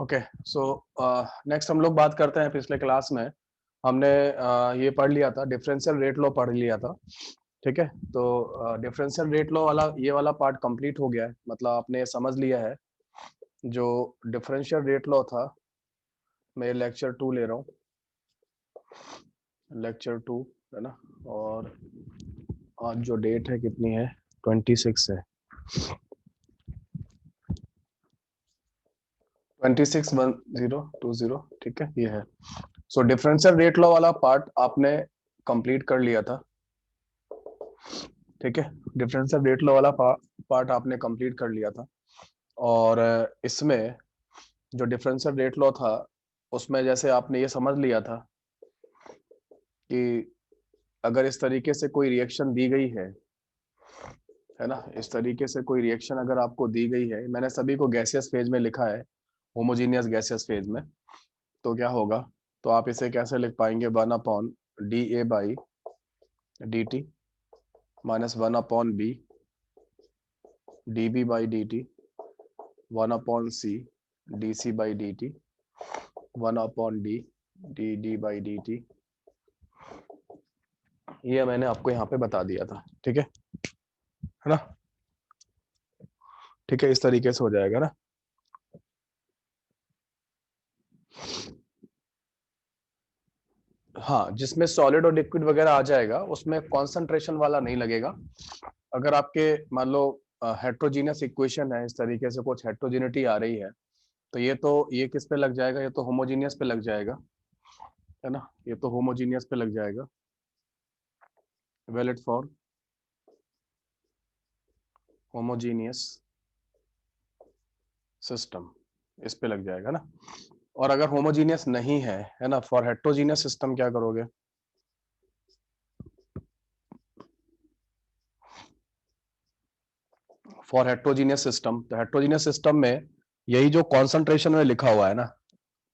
Okay, so next हम लोग बात करते हैं। पिछले क्लास में हमने ये पढ़ लिया था, डिफरेंशियल रेट लॉ पढ़ लिया था। ठीक है, तो डिफरेंशियल रेट लॉ वाला ये वाला पार्ट कंप्लीट हो गया है, मतलब आपने समझ लिया है। जो डिफरेंशियल रेट लॉ था, मैं लेक्चर 2 ले रहा हूँ, लेक्चर 2 है ना। और आज जो डेट है कितनी है, 26 है, 26/10/20। ठीक है, ये है। सो डिफरेंशियल रेट लॉ वाला पार्ट आपने कंप्लीट कर लिया था। ठीक है, डिफरेंशियल रेट लॉ वाला पार्ट आपने कंप्लीट कर लिया था। और इसमें जो डिफरेंशियल रेट लॉ था, उसमें जैसे आपने ये समझ लिया था कि अगर इस तरीके से कोई रिएक्शन दी गई है ना, इस तरीके से कोई रिएक्शन अगर आपको दी गई है, मैंने सभी को गैसियस फेज में लिखा है, होमोजीनियस गैसियस फेज में, तो क्या होगा, तो आप इसे कैसे लिख पाएंगे, 1/dA/dt minus 1/b dB/dt, 1/c dC/dt, 1/d dd/dt। ये मैंने आपको यहाँ पे बता दिया था। ठीक है ना। ठीक है, इस तरीके से हो जाएगा ना। हाँ, जिसमें सॉलिड और लिक्विड वगैरह आ जाएगा उसमें कॉन्सेंट्रेशन वाला नहीं लगेगा। अगर आपके मान लो हेट्रोजीनियस इक्वेशन है, इस तरीके से कुछ हेट्रोजिनिटी आ रही है, तो ये किस पे लग जाएगा, ये तो होमोजीनियस पे लग जाएगा, है ना। ये तो होमोजीनियस पे लग जाएगा, वैलिड फॉर होमोजीनियस सिस्टम, इस पे लग जाएगा ना। और अगर होमोजीनियस नहीं है ना, फॉर हेट्रोजीनियस सिस्टम क्या करोगे, फॉर हेट्रोजीनियस सिस्टम, तो हेट्रोजीनियस सिस्टम में यही जो कॉन्सेंट्रेशन में लिखा हुआ है ना,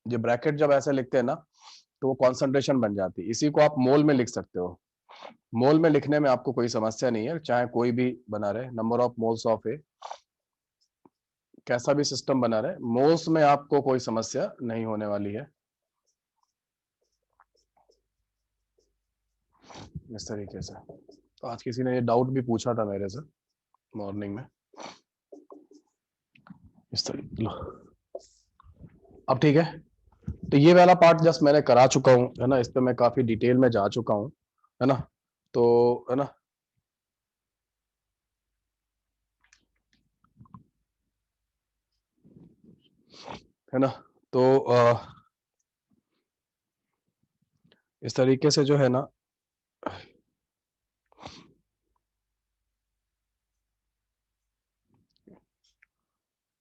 जो ब्रैकेट जब ऐसे लिखते हैं ना, तो वो कॉन्सेंट्रेशन बन जाती है। इसी को आप मोल में लिख सकते हो। मोल में लिखने में आपको कोई समस्या नहीं है, चाहे कोई भी बना रहे, नंबर ऑफ मोल्स ऑफ ए, कैसा भी सिस्टम बना रहे, मोल्स में आपको कोई समस्या नहीं होने वाली है। इस तरीके से। तो आज किसी ने ये डाउट भी पूछा था मेरे से मॉर्निंग में, इस तरीके लो। अब ठीक है, तो ये वाला पार्ट जस्ट मैंने करा चुका हूँ, है ना। इस पे मैं काफी डिटेल में जा चुका हूँ, है ना। तो है ना, है ना। तो इस तरीके से जो है ना,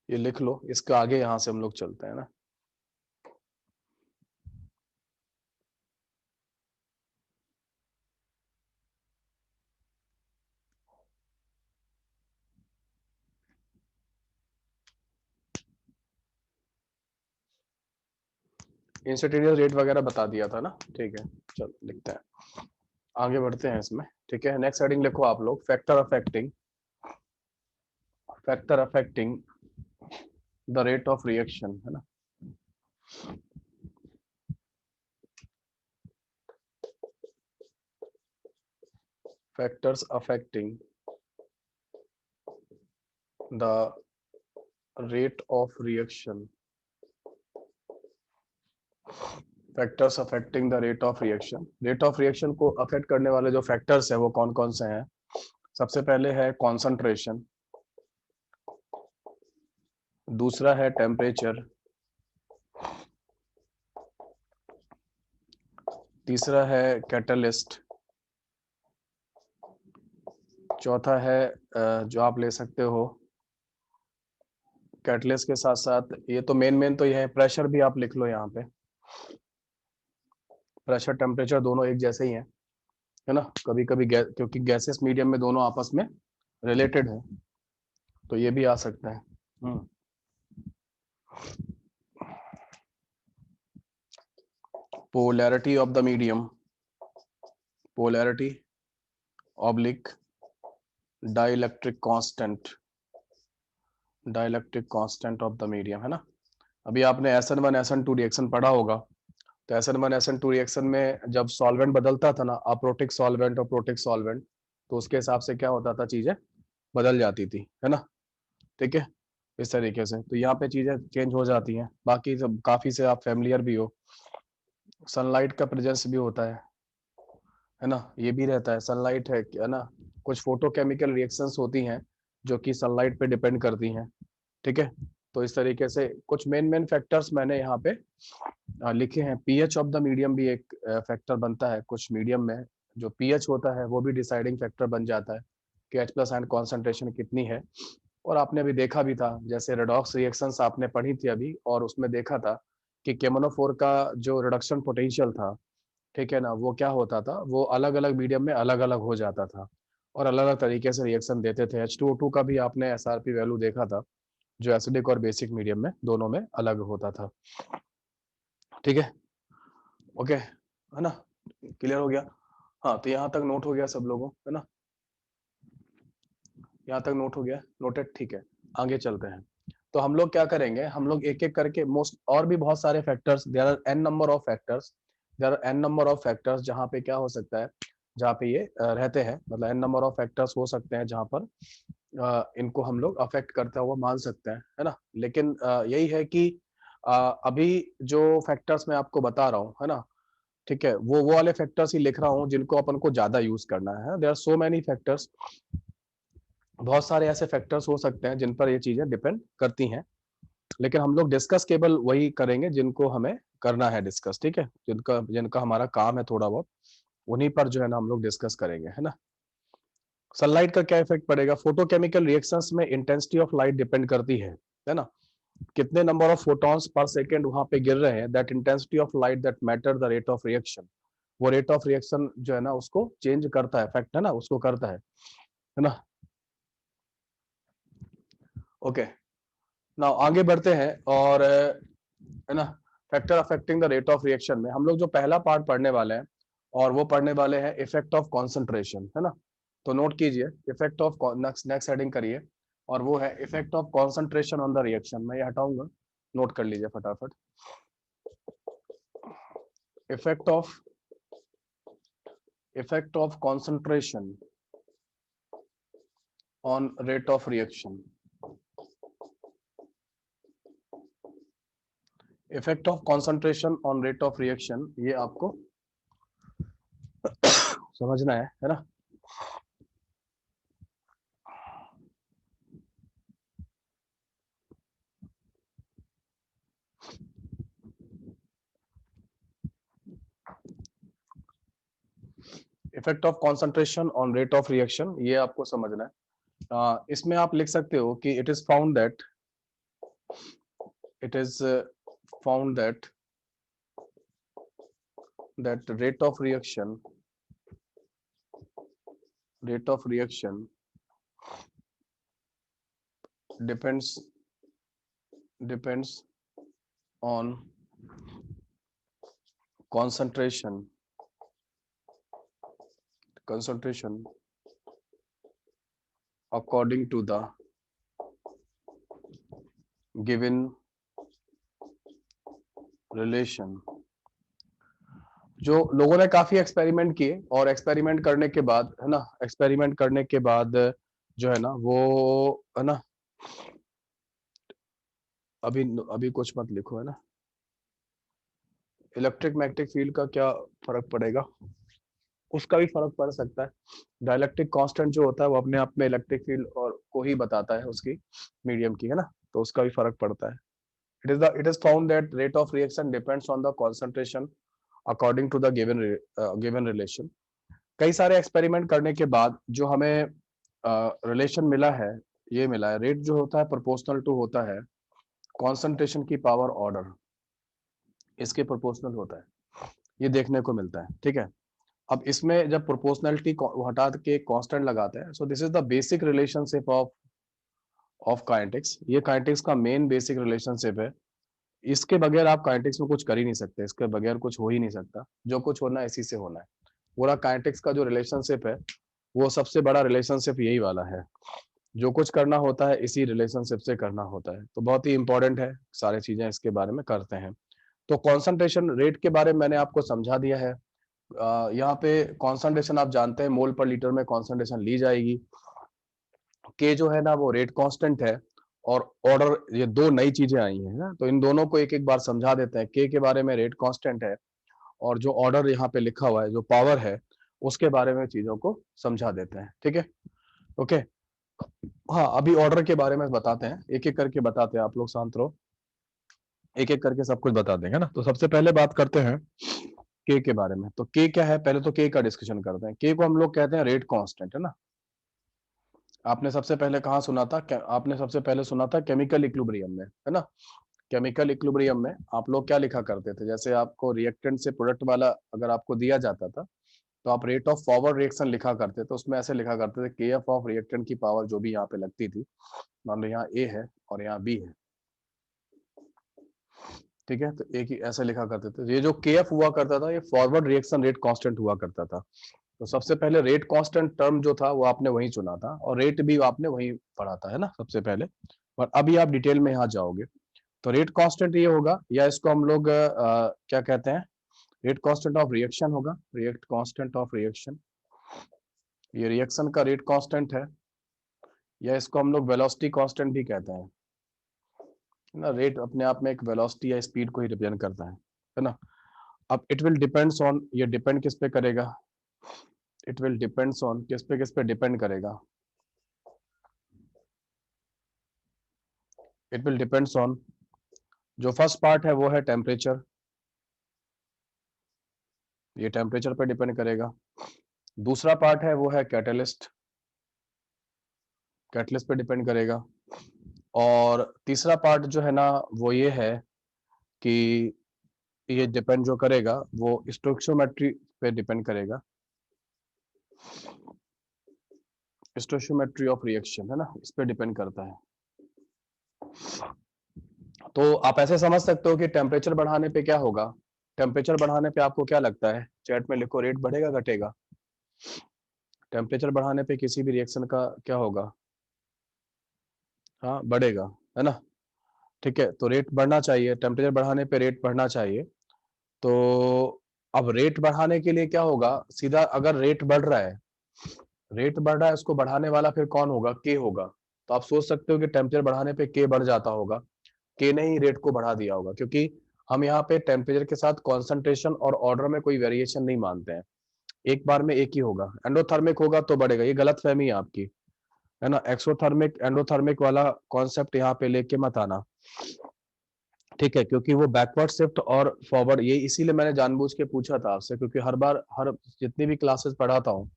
ये लिख लो, इसके आगे यहां से हम लोग चलते हैं ना। इंस्टेंटेनियस रेट वगैरह बता दिया था ना। ठीक है, चलो लिखते हैं, आगे बढ़ते हैं इसमें। ठीक है, नेक्स्ट हेडिंग लिखो आप लोग, factor affecting the rate of reaction, है ना। Factors affecting the rate of reaction, factors affecting the rate of reaction. Rate of reaction को अफेक्ट करने वाले जो फैक्टर्स है वो कौन कौन से हैं। सबसे पहले है कॉन्सेंट्रेशन, दूसरा है टेम्परेचर, तीसरा है कैटलिस्ट, चौथा है जो आप ले सकते हो कैटलिस्ट के साथ साथ, ये तो मेन तो ये है, प्रेशर भी आप लिख लो यहाँ पे। प्रेशर टेम्परेचर दोनों एक जैसे ही हैं, है ना। कभी कभी क्योंकि गैसेस मीडियम में दोनों आपस में रिलेटेड है, तो ये भी आ सकता है। Polarity of the medium, polarity oblique dielectric constant, dielectric constant of the medium, है ना। अभी आपने SN1 SN2 रिएक्शन पढ़ा होगा, तो SN1 SN2 रिएक्शन में जब सॉल्वेंट बदलता था ना, अप्रोटिक सॉल्वेंट और प्रोटिक सॉल्वेंट, तो उसके हिसाब से क्या होता था, चीजें बदल जाती थी, है ना। ठीक है, इस तरीके से तो यहाँ पे चीजें चेंज हो जाती हैं। बाकी सब काफी से आप फैमिलियर भी हो, सनलाइट का प्रेजेंस भी होता है ना, ये भी रहता है। सनलाइट है ना, कुछ फोटोकेमिकल रिएक्शंस होती हैं जो कि सनलाइट पे डिपेंड करती हैं। ठीक है, तो इस तरीके से कुछ मेन मेन फैक्टर्स मैंने यहाँ पे लिखे हैं। पीएच ऑफ द मीडियम भी एक फैक्टर बनता है कुछ मीडियम में, जो पीएच होता है वो भी डिसाइडिंग फैक्टर बन जाता है कि H+ आयन कॉन्सेंट्रेशन कितनी है। और आपने अभी देखा भी था, जैसे रेडॉक्स रिएक्शंस आपने पढ़ी थी अभी, और उसमें देखा था कि केमोनोफोर का जो रिडक्शन पोटेंशियल था, ठीक है ना, वो क्या होता था, वो अलग अलग मीडियम में अलग अलग हो जाता था और अलग अलग तरीके से रिएक्शन देते थे। H2O2 का भी आपने SRP वैल्यू देखा था, जो एसिडिक और बेसिक मीडियम में दोनों में अलग होता था। ठीक है, ओके, है ना, क्लियर हो गया। हाँ, तो यहाँ तक नोट हो गया सब लोगों, है ना, यहाँ तक नोट हो गया, नोटेड, ठीक है। आगे चलते हैं। तो हम लोग क्या करेंगे, हम लोग एक एक करके मोस्ट और भी बहुत सारे factors, there are n number of factors, there are n number of factors जहाँ पे क्या हो सकता है, जहाँ पे ये रहते हैं, मतलब n नंबर ऑफ फैक्टर्स हो सकते हैं जहाँ पर इनको हम लोग अफेक्ट करता हुआ मान सकते हैं, है ना। लेकिन यही है कि अभी जो फैक्टर्स मैं आपको बता रहा हूँ, है ना, ठीक है, वो वाले फैक्टर्स ही लिख रहा हूँ जिनको अपन को ज्यादा यूज करना है। There are so many factors, बहुत सारे ऐसे फैक्टर्स हो सकते हैं जिन पर ये चीजें डिपेंड करती हैं, लेकिन हम लोग डिस्कस केवल वही करेंगे जिनको हमें करना है डिस्कस। ठीक है, जिनका जिनका हमारा काम है थोड़ा बहुत, उन्हीं पर जो है ना हम लोग डिस्कस करेंगे, है ना। सनलाइट का क्या इफेक्ट पड़ेगा, फोटोकेमिकल रिएक्शंस में इंटेंसिटी ऑफ लाइट डिपेंड करती है ना, कितने number of photons per second वहां पे गिर रहे हैं, that intensity of light that matter the rate of reaction. वो रेट ऑफ रिएक्शन जो है ना उसको चेंज करता है, इफेक्ट है ना, उसको करता है ना। ओके, नाउ आगे बढ़ते हैं, और है ना, factor affecting the rate of reaction में हम लोग जो पहला पार्ट पढ़ने वाले हैं, और वो पढ़ने वाले हैं इफेक्ट ऑफ कॉन्सेंट्रेशन, है ना। तो नोट कीजिए, effect of next next heading करिए, और वो है effect of concentration on the reaction. मैं ये हटाऊंगा, नोट कर लीजिए फटाफट। Effect of concentration on rate of reaction, effect of concentration on rate of reaction, ये आपको समझना है ना। Effect of concentration on rate of reaction, ये आपको समझना है। इसमें आप लिख सकते हो कि it is found that, it is found that rate of reaction depends on concentration according to the given relation। जो लोगों ने काफी एक्सपेरिमेंट किए, और एक्सपेरिमेंट करने के बाद, है ना, एक्सपेरिमेंट करने के बाद जो है ना वो, है ना, अभी अभी कुछ मत लिखो, है ना। इलेक्ट्रिक मैग्नेटिक फील्ड का क्या फर्क पड़ेगा, उसका भी फर्क पड़ सकता है। डाइलेक्ट्रिक कांस्टेंट जो होता है वो अपने आप में इलेक्ट्रिक फील्ड और को ही बताता है, उसकी मीडियम की, है ना, तो उसका भी फर्क पड़ता है। It is found that rate of reaction depends on the concentration according to the given relation. कई सारे एक्सपेरिमेंट करने के बाद जो हमें रिलेशन मिला है, ये मिला है, रेट जो होता है प्रोपोर्शनल टू होता है कॉन्सेंट्रेशन की पावर ऑर्डर, इसके प्रोपोर्शनल होता है, ये देखने को मिलता है। ठीक है, अब इसमें जब प्रोपोर्शनलिटी हटा के कांस्टेंट लगाते हैं, so this is the basic relationship of kinetics. ये काइनेटिक्स का मेन बेसिक रिलेशनशिप है। इसके बगैर आप काइनेटिक्स में कुछ कर ही नहीं सकते, इसके बगैर कुछ हो ही नहीं सकता। जो कुछ होना है इसी से होना है। पूरा काइनेटिक्स का जो रिलेशनशिप है, वो सबसे बड़ा रिलेशनशिप यही वाला है। जो कुछ करना होता है इसी रिलेशनशिप से करना होता है, तो बहुत ही इंपॉर्टेंट है, सारी चीजें इसके बारे में करते हैं। तो कॉन्सेंट्रेशन रेट के बारे में मैंने आपको समझा दिया है। यहाँ पे कॉन्सेंट्रेशन आप जानते हैं, मोल पर लीटर में कॉन्सेंट्रेशन ली जाएगी। के जो है ना वो रेट कांस्टेंट है, और ऑर्डर, ये दो नई चीजें आई हैं ना, तो इन दोनों को एक एक बार समझा देते हैं। के बारे में रेट कांस्टेंट है, और जो ऑर्डर यहाँ पे लिखा हुआ है, जो पावर है, उसके बारे में चीजों को समझा देते हैं। ठीक है, ओके। हाँ, अभी ऑर्डर के बारे में बताते हैं, एक एक करके बताते हैं, आप लोग शांत रहो, एक एक करके सब कुछ बता देंगे ना। तो सबसे पहले बात करते हैं के बारे में। तो के क्या है, पहले तो के का डिस्कशन करते हैं। के को हम लोग कहते हैं रेट कांस्टेंट, है ना। आपने सबसे पहले कहाँ सुना था, आपने सबसे पहले सुना था केमिकल इक्विलिब्रियम में, है ना। केमिकल इक्विलिब्रियम में आप लोग क्या लिखा करते थे, जैसे आपको रिएक्टेंट से प्रोडक्ट वाला अगर आपको दिया जाता था, तो आप रेट ऑफ फॉरवर्ड रिएक्शन लिखा करते थे। उसमें ऐसे लिखा करते थे, के एफ ऑफ रिएक्टेंट की पावर जो भी यहाँ पे लगती थी, मान लो यहाँ ए है और यहाँ बी है, ठीक है, तो एक ही ऐसे लिखा करते थे। ये जो के एफ हुआ करता था, ये फॉरवर्ड रिएक्शन रेट कांस्टेंट हुआ करता था। तो सबसे पहले रेट कांस्टेंट टर्म जो था वो आपने वही चुना था, और रेट भी आपने वही पढ़ा था, है ना, सबसे पहले। पर अभी आप डिटेल में यहाँ जाओगे, तो रेट कांस्टेंट ये होगा, या इसको हम लोग क्या कहते हैं, रेट कांस्टेंट ऑफ रिएक्शन होगा, रेट कांस्टेंट ऑफ रिएक्शन। ये रिएक्शन का रेट कांस्टेंट है, या इसको हम लोग वेलोसिटी कांस्टेंट भी कहते हैं ना। रेट अपने आप में एक वेलोसिटी या स्पीड को ही रिप्रेजेंट करता है ना। अब इट विल डिपेंड्स ऑन, ये डिपेंड किस पे करेगा, इट विल डिपेंड्स ऑन, किस पे डिपेंड करेगा, इट विल डिपेंड्स ऑन, जो फर्स्ट पार्ट है वो है टेम्परेचर, ये टेम्परेचर पे डिपेंड करेगा। दूसरा पार्ट है वो है कैटलिस्ट, कैटलिस्ट पे डिपेंड करेगा। और तीसरा पार्ट जो है ना वो ये है कि ये डिपेंड जो करेगा वो स्टोइकियोमेट्री पे डिपेंड करेगा, स्टोइकियोमेट्री ऑफ रिएक्शन, है ना, इस पे डिपेंड करता है। तो आप ऐसे समझ सकते हो कि टेम्परेचर बढ़ाने पे क्या होगा, टेम्परेचर बढ़ाने पे आपको क्या लगता है, चैट में लिखो, रेट बढ़ेगा घटेगा। टेम्परेचर बढ़ाने पे किसी भी रिएक्शन का क्या होगा, हाँ बढ़ेगा, है ना। ठीक है, तो रेट बढ़ना चाहिए, टेम्परेचर बढ़ाने पे रेट बढ़ना चाहिए। तो अब रेट बढ़ाने के लिए क्या होगा, सीधा अगर रेट बढ़ रहा है, रेट बढ़ रहा है, उसको बढ़ाने वाला फिर कौन होगा, के होगा। तो आप सोच सकते हो कि टेम्परेचर बढ़ाने पे के बढ़ जाता होगा, के ने ही रेट को बढ़ा दिया होगा, क्योंकि हम यहाँ पे टेम्परेचर के साथ कॉन्सेंट्रेशन और ऑर्डर में कोई वेरिएशन नहीं मानते हैं, एक बार में एक ही होगा। एंडोथर्मिक होगा तो बढ़ेगा, ये गलत फहमी है आपकी, है ना। एक्सोथर्मिक एंडोथर्मिक वाला कॉन्सेप्ट यहाँ पे लेके मत आना, ठीक है, क्योंकि वो बैकवर्ड शिफ्ट और फॉरवर्ड, ये इसीलिए मैंने जानबूझ के पूछा था आपसे, क्योंकि हर बार हर जितनी भी क्लासेस पढ़ाता हूँ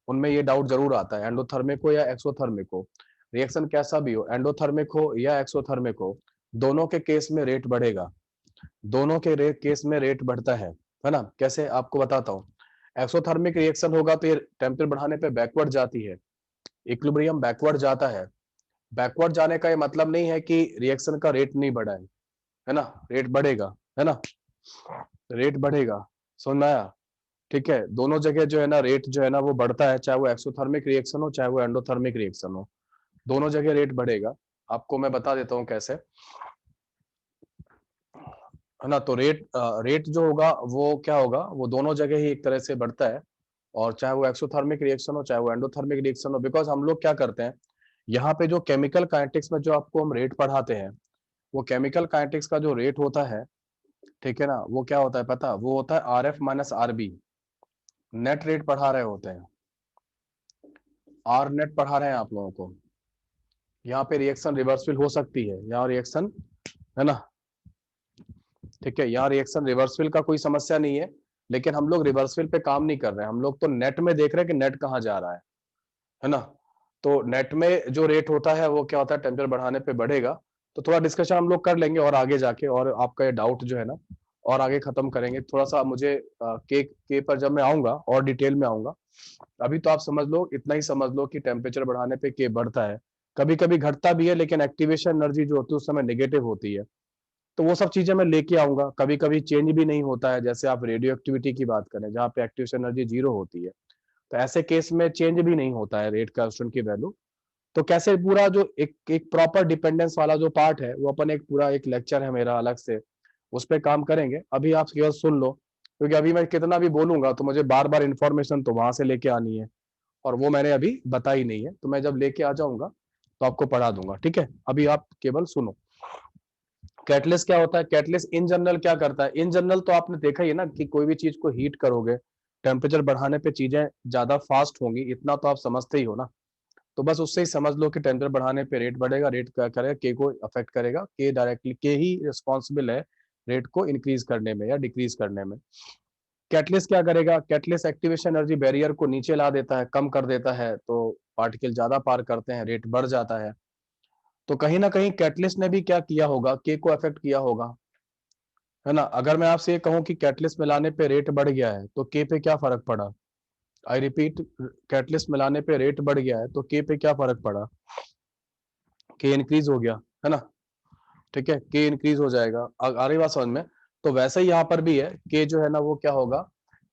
उनमें ये डाउट जरूर आता है, एंडोथर्मिक हो या एक्सोथर्मिक हो, रिएक्शन कैसा भी हो, एंडोथर्मिक हो या एक्सोथर्मिक हो, दोनों के केस में रेट बढ़ेगा, दोनों के केस में रेट बढ़ता है ना। कैसे आपको बताता हूँ, एक्सोथर्मिक रिएक्शन होगा तो ये टेम्परेचर बढ़ाने पे बैकवर्ड जाती है, इक्विलिब्रियम बैकवर्ड जाता है। बैकवर्ड जाने का ये मतलब नहीं है कि रिएक्शन का रेट नहीं बढ़ा है ना, रेट बढ़ेगा, है ना, रेट बढ़ेगा, समझ में आया। ठीक है, दोनों जगह जो है ना रेट जो है ना वो बढ़ता है, चाहे वो एक्सोथर्मिक रिएक्शन हो चाहे वो एंडोथर्मिक रिएक्शन हो, दोनों जगह रेट बढ़ेगा। आपको मैं बता देता हूँ कैसे, है ना। तो रेट जो होगा वो क्या होगा, वो दोनों जगह ही एक तरह से बढ़ता है, और चाहे वो एक्सोथर्मिक रिएक्शन हो चाहे वो एंडोथर्मिक रिएक्शन हो। बिकॉज हम लोग क्या करते हैं, यहाँ पे जो केमिकल काइनेटिक्स में जो आपको हम रेट पढ़ाते हैं, वो केमिकल काइनेटिक्स का जो रेट होता है, ठीक है ना, वो क्या होता है पता, वो होता है R F minus R B, net rate पढ़ा रहे होते हैं, आर नेट पढ़ा रहे हैं आप लोगों को। यहाँ पे रिएक्शन रिवर्सिबल हो सकती है, यहाँ रिएक्शन, है ना, ठीक है, यहाँ रिएक्शन रिवर्सिबल का कोई समस्या नहीं है, लेकिन हम लोग रिवर्सिबल पे काम नहीं कर रहे हैं, हम लोग तो नेट में देख रहे हैं कि नेट कहाँ जा रहा है ना। तो नेट में जो रेट होता है वो क्या होता है, टेम्परेचर बढ़ाने पे बढ़ेगा। तो थोड़ा डिस्कशन हम लोग कर लेंगे और आगे जाके, और आपका ये डाउट जो है ना और आगे खत्म करेंगे। थोड़ा सा मुझे के पर जब मैं आऊंगा और डिटेल में आऊंगा, अभी तो आप समझ लो, इतना ही समझ लो कि टेम्परेचर बढ़ाने पे के बढ़ता है, कभी कभी घटता भी है, लेकिन एक्टिवेशन एनर्जी जो होती है उस समय नेगेटिव होती है। तो वो सब चीजें मैं लेके आऊंगा, कभी कभी चेंज भी नहीं होता है, जैसे आप रेडियो एक्टिविटी की बात करें जहाँ पे एक्टिवेशन एनर्जी जीरो होती है, तो ऐसे केस में चेंज भी नहीं होता है रेट कांस्टेंट की वैल्यू, तो कैसे पूरा जो एक प्रॉपर डिपेंडेंस वाला जो पार्ट है वो अपन एक पूरा एक लेक्चर है मेरा अलग से, उस पर काम करेंगे। अभी आप केवल सुन लो, क्योंकि अभी मैं कितना भी बोलूंगा तो मुझे बार बार इंफॉर्मेशन तो वहां से लेके आनी है, और वो मैंने अभी बताई नहीं है, तो मैं जब लेके आ जाऊंगा तो आपको पढ़ा दूंगा, ठीक है। अभी आप केवल सुनो। कैटलिस्ट क्या होता है? कैटलिस्ट इन जनरल क्या करता है? इन जनरल तो आपने देखा ही है ना कि कोई भी चीज को हीट करोगे, टेम्परेचर बढ़ाने पे चीजें ज्यादा फास्ट होंगी, इतना तो आप समझते ही हो ना। तो बस उससे ही समझ लो कि टेम्परेचर बढ़ाने पे रेट बढ़ेगा, रेट क्या करेगा? के को अफेक्ट करेगा, के डायरेक्टली के ही रिस्पॉन्सिबल है रेट को इंक्रीज करने में या डिक्रीज करने में। कैटलिस्ट क्या करेगा? कैटलिस्ट एक्टिवेशन एनर्जी बैरियर को नीचे ला देता है, कम कर देता है, तो पार्टिकल ज्यादा पार करते हैं, रेट बढ़ जाता है। तो कहीं ना कहीं कैटलिस्ट ने भी क्या किया होगा? के को अफेक्ट किया होगा, है ना। अगर मैं आपसे ये कहूं कि कैटलिस्ट मिलाने पे रेट बढ़ गया है तो के पे क्या फर्क पड़ा? आई रिपीट, कैटलिस्ट मिलाने पे रेट बढ़ गया है तो के पे क्या फर्क पड़ा? के इंक्रीज हो गया, है ना। ठीक है, के इंक्रीज हो जाएगा। आ रही बात समझ में? तो वैसे ही यहाँ पर भी है, के जो है ना वो क्या होगा?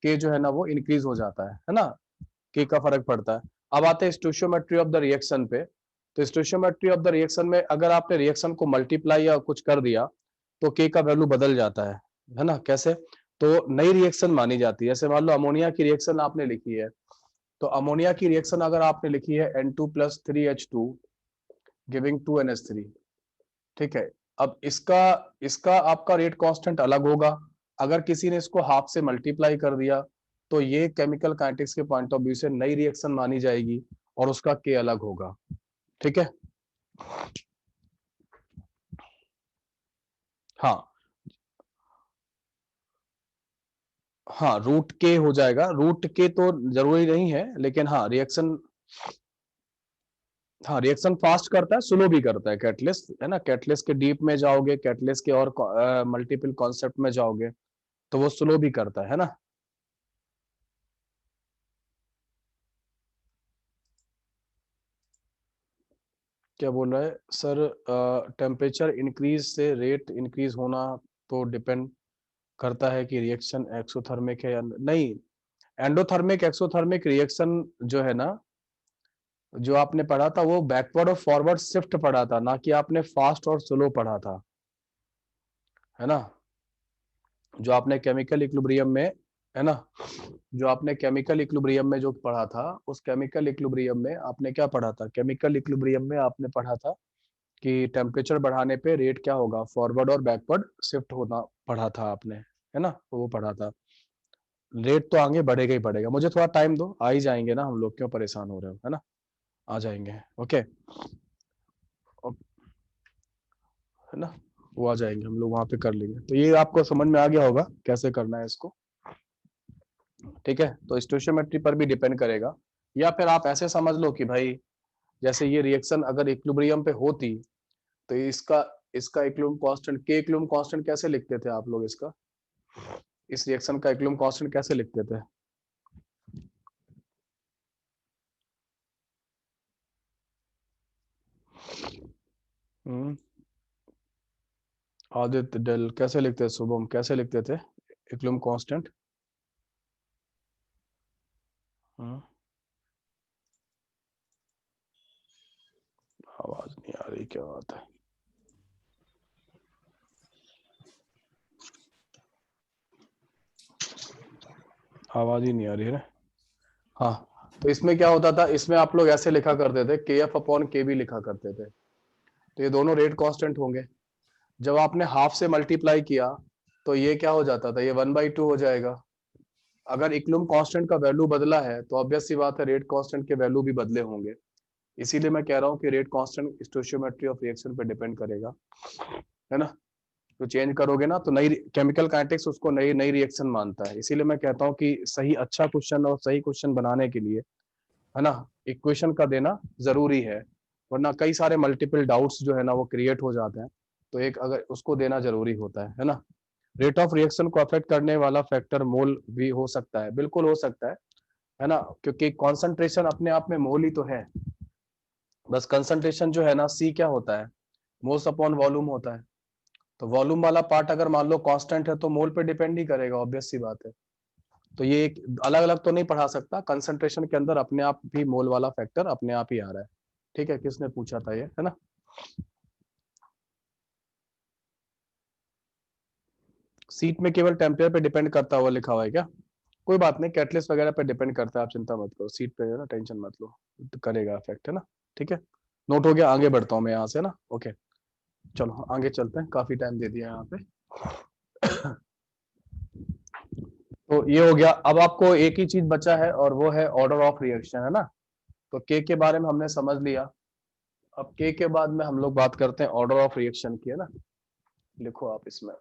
के जो है ना वो इंक्रीज हो जाता है ना। के का फर्क पड़ता है। अब आते हैं स्टोइचियोमेट्री ऑफ द रिएक्शन पे। तो स्टोइचियोमेट्री ऑफ द रिएक्शन में अगर आपने रिएक्शन को मल्टीप्लाई या कुछ कर दिया तो के का वैल्यू बदल जाता है ना। कैसे? तो नई रिएक्शन मानी जाती है। जैसे मान लो अमोनिया की रिएक्शन आपने लिखी है, तो अमोनिया की रिएक्शन अगर आपने लिखी है N2+3H2 गिविंग 2NH3, ठीक है। अब इसका इसका आपका रेट कांस्टेंट अलग होगा। अगर किसी ने इसको हाफ से मल्टीप्लाई कर दिया तो ये केमिकल काइनेटिक्स के पॉइंट ऑफ व्यू से नई रिएक्शन मानी जाएगी और उसका के अलग होगा, ठीक है। हाँ, हाँ रूट के हो जाएगा। रूट के तो जरूरी नहीं है, लेकिन हाँ रिएक्शन, हाँ रिएक्शन फास्ट करता है, स्लो भी करता है कैटलिस्ट, है ना। कैटलिस्ट के डीप में जाओगे, कैटलिस्ट के और मल्टीपल कॉन्सेप्ट में जाओगे तो वो स्लो भी करता है ना। क्या बोल रहा है सर? टेम्परेचर इंक्रीज से रेट इंक्रीज होना तो डिपेंड करता है कि रिएक्शन एक्सोथर्मिक है या नहीं। एंडोथर्मिक एक्सोथर्मिक रिएक्शन जो है ना, जो आपने पढ़ा था वो बैकवर्ड और फॉरवर्ड शिफ्ट पढ़ा था, ना कि आपने फास्ट और स्लो पढ़ा था, है ना। जो आपने केमिकल इक्विलिब्रियम में, है ना, जो आपने केमिकल इक्विलिब्रियम में जो पढ़ा था, उस केमिकल इक्विलिब्रियम में आपने क्या पढ़ा था? केमिकल इक्विलिब्रियम में आपने पढ़ा था कि टेम्परेचर बढ़ाने पे रेट क्या होगा? फॉरवर्ड और बैकवर्ड शिफ्ट होना पढ़ा था आपने, है ना। वो पढ़ा था। रेट तो आगे बढ़ेगा ही बढ़ेगा। मुझे थोड़ा टाइम दो, आ ही जाएंगे ना हम लोग, क्यों परेशान हो रहे हो, है ना। आ जाएंगे, ओके, है ना। वो आ जाएंगे, हम लोग वहां पे कर लेंगे। तो ये आपको समझ में आ गया होगा कैसे करना है इसको, ठीक है। तो स्टोइचियोमेट्री पर भी डिपेंड करेगा, या फिर आप ऐसे समझ लो कि भाई जैसे ये रिएक्शन अगर इक्विलिब्रियम पे होती तो इसका इसका इक्विलिब्रियम कांस्टेंट, के इक्विलिब्रियम कांस्टेंट कैसे लिखते थे आप लोग? इसका, इस रिएक्शन का इक्विलिब्रियम कांस्टेंट कैसे लिखते थे? हम्म, आदित्य डेल कैसे लिखते थे? शुभम कैसे लिखते थे इक्विलिब्रियम कांस्टेंट? आवाज नहीं आ रही, क्या बात है? आवाज ही नहीं आ रही है ना। हाँ, तो इसमें क्या होता था? इसमें आप लोग ऐसे लिखा करते थे, के एफ अपॉन के भी लिखा करते थे। तो ये दोनों रेट कांस्टेंट होंगे। जब आपने हाफ से मल्टीप्लाई किया तो ये क्या हो जाता था? ये 1/2 हो जाएगा। अगर इक्विलिब्रियम कांस्टेंट का वैल्यू बदला है तो ऑब्वियस सी बात है रेट कांस्टेंट के वैल्यू भी बदले होंगे। इसीलिए मैं कह रहा हूँ कि rate constant stoichiometry of reaction पे डिपेंड करेगा, है ना। तो चेंज करोगे ना तो नई केमिकल काइनेटिक्स उसको नई नई रिएक्शन मानता है। इसीलिए मैं कहता हूँ कि सही अच्छा क्वेश्चन और सही क्वेश्चन बनाने के लिए, है ना, इक्वेशन का देना जरूरी है, वरना कई सारे मल्टीपल डाउट्स जो है ना वो क्रिएट हो जाते हैं। तो एक अगर उसको देना जरूरी होता है ना। रेट ऑफ रिएक्शन को अफेक्ट करने वाला फैक्टर मोल भी हो सकता है, बिल्कुल हो सकता है ना, क्योंकि कॉन्सेंट्रेशन अपने आप में मोल ही तो है। बस कंसंट्रेशन जो है ना, सी क्या होता है? मोल्स अपॉन वॉल्यूम होता है। तो वॉल्यूम वाला पार्ट अगर मान लो कांस्टेंट है तो मोल पे डिपेंड ही करेगा, ऑब्वियस सी बात है। तो ये एक अलग अलग तो नहीं पढ़ा सकता, कंसंट्रेशन के अंदर अपने आप भी मोल वाला फैक्टर अपने आप ही आ रहा है। ठीक है, किसने पूछा था ये, है ना। सीट में केवल टेम्परेचर पे डिपेंड करता हुआ लिखा हुआ है क्या? कोई बात नहीं, कैटलिस्ट वगैरह पे डिपेंड करता है, आप चिंता मत करो, सीट पे है ना, टेंशन मत लो, तो करेगा इफेक्ट, है ना। ठीक है, नोट हो गया, आगे बढ़ता हूँ मैं यहाँ से ना। ओके, चलो आगे चलते हैं, काफी टाइम दे दिया यहाँ पे। तो ये हो गया। अब आपको एक ही चीज बचा है और वो है ऑर्डर ऑफ रिएक्शन, है ना। तो के बारे में हमने समझ लिया। अब के बाद में हम लोग बात करते हैं ऑर्डर ऑफ रिएक्शन की, है ना। लिखो आप इसमें।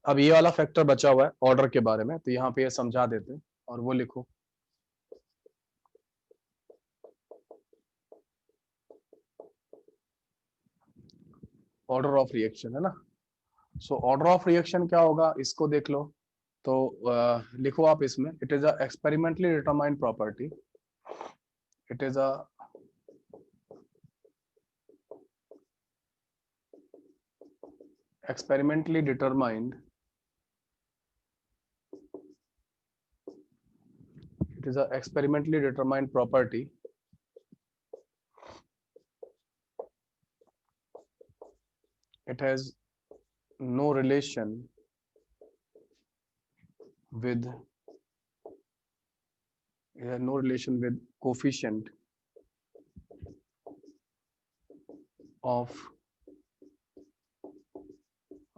अब ये वाला फैक्टर बचा हुआ है ऑर्डर के बारे में, तो यहाँ पे ये समझा देते हैं और वो लिखो। ऑर्डर ऑफ रिएक्शन, है ना। सो ऑर्डर ऑफ रिएक्शन क्या होगा, इसको देख लो। तो लिखो आप इसमें, it is a experimentally determined property, it is a experimentally determined, it is a experimentally determined property it has no relation with coefficient of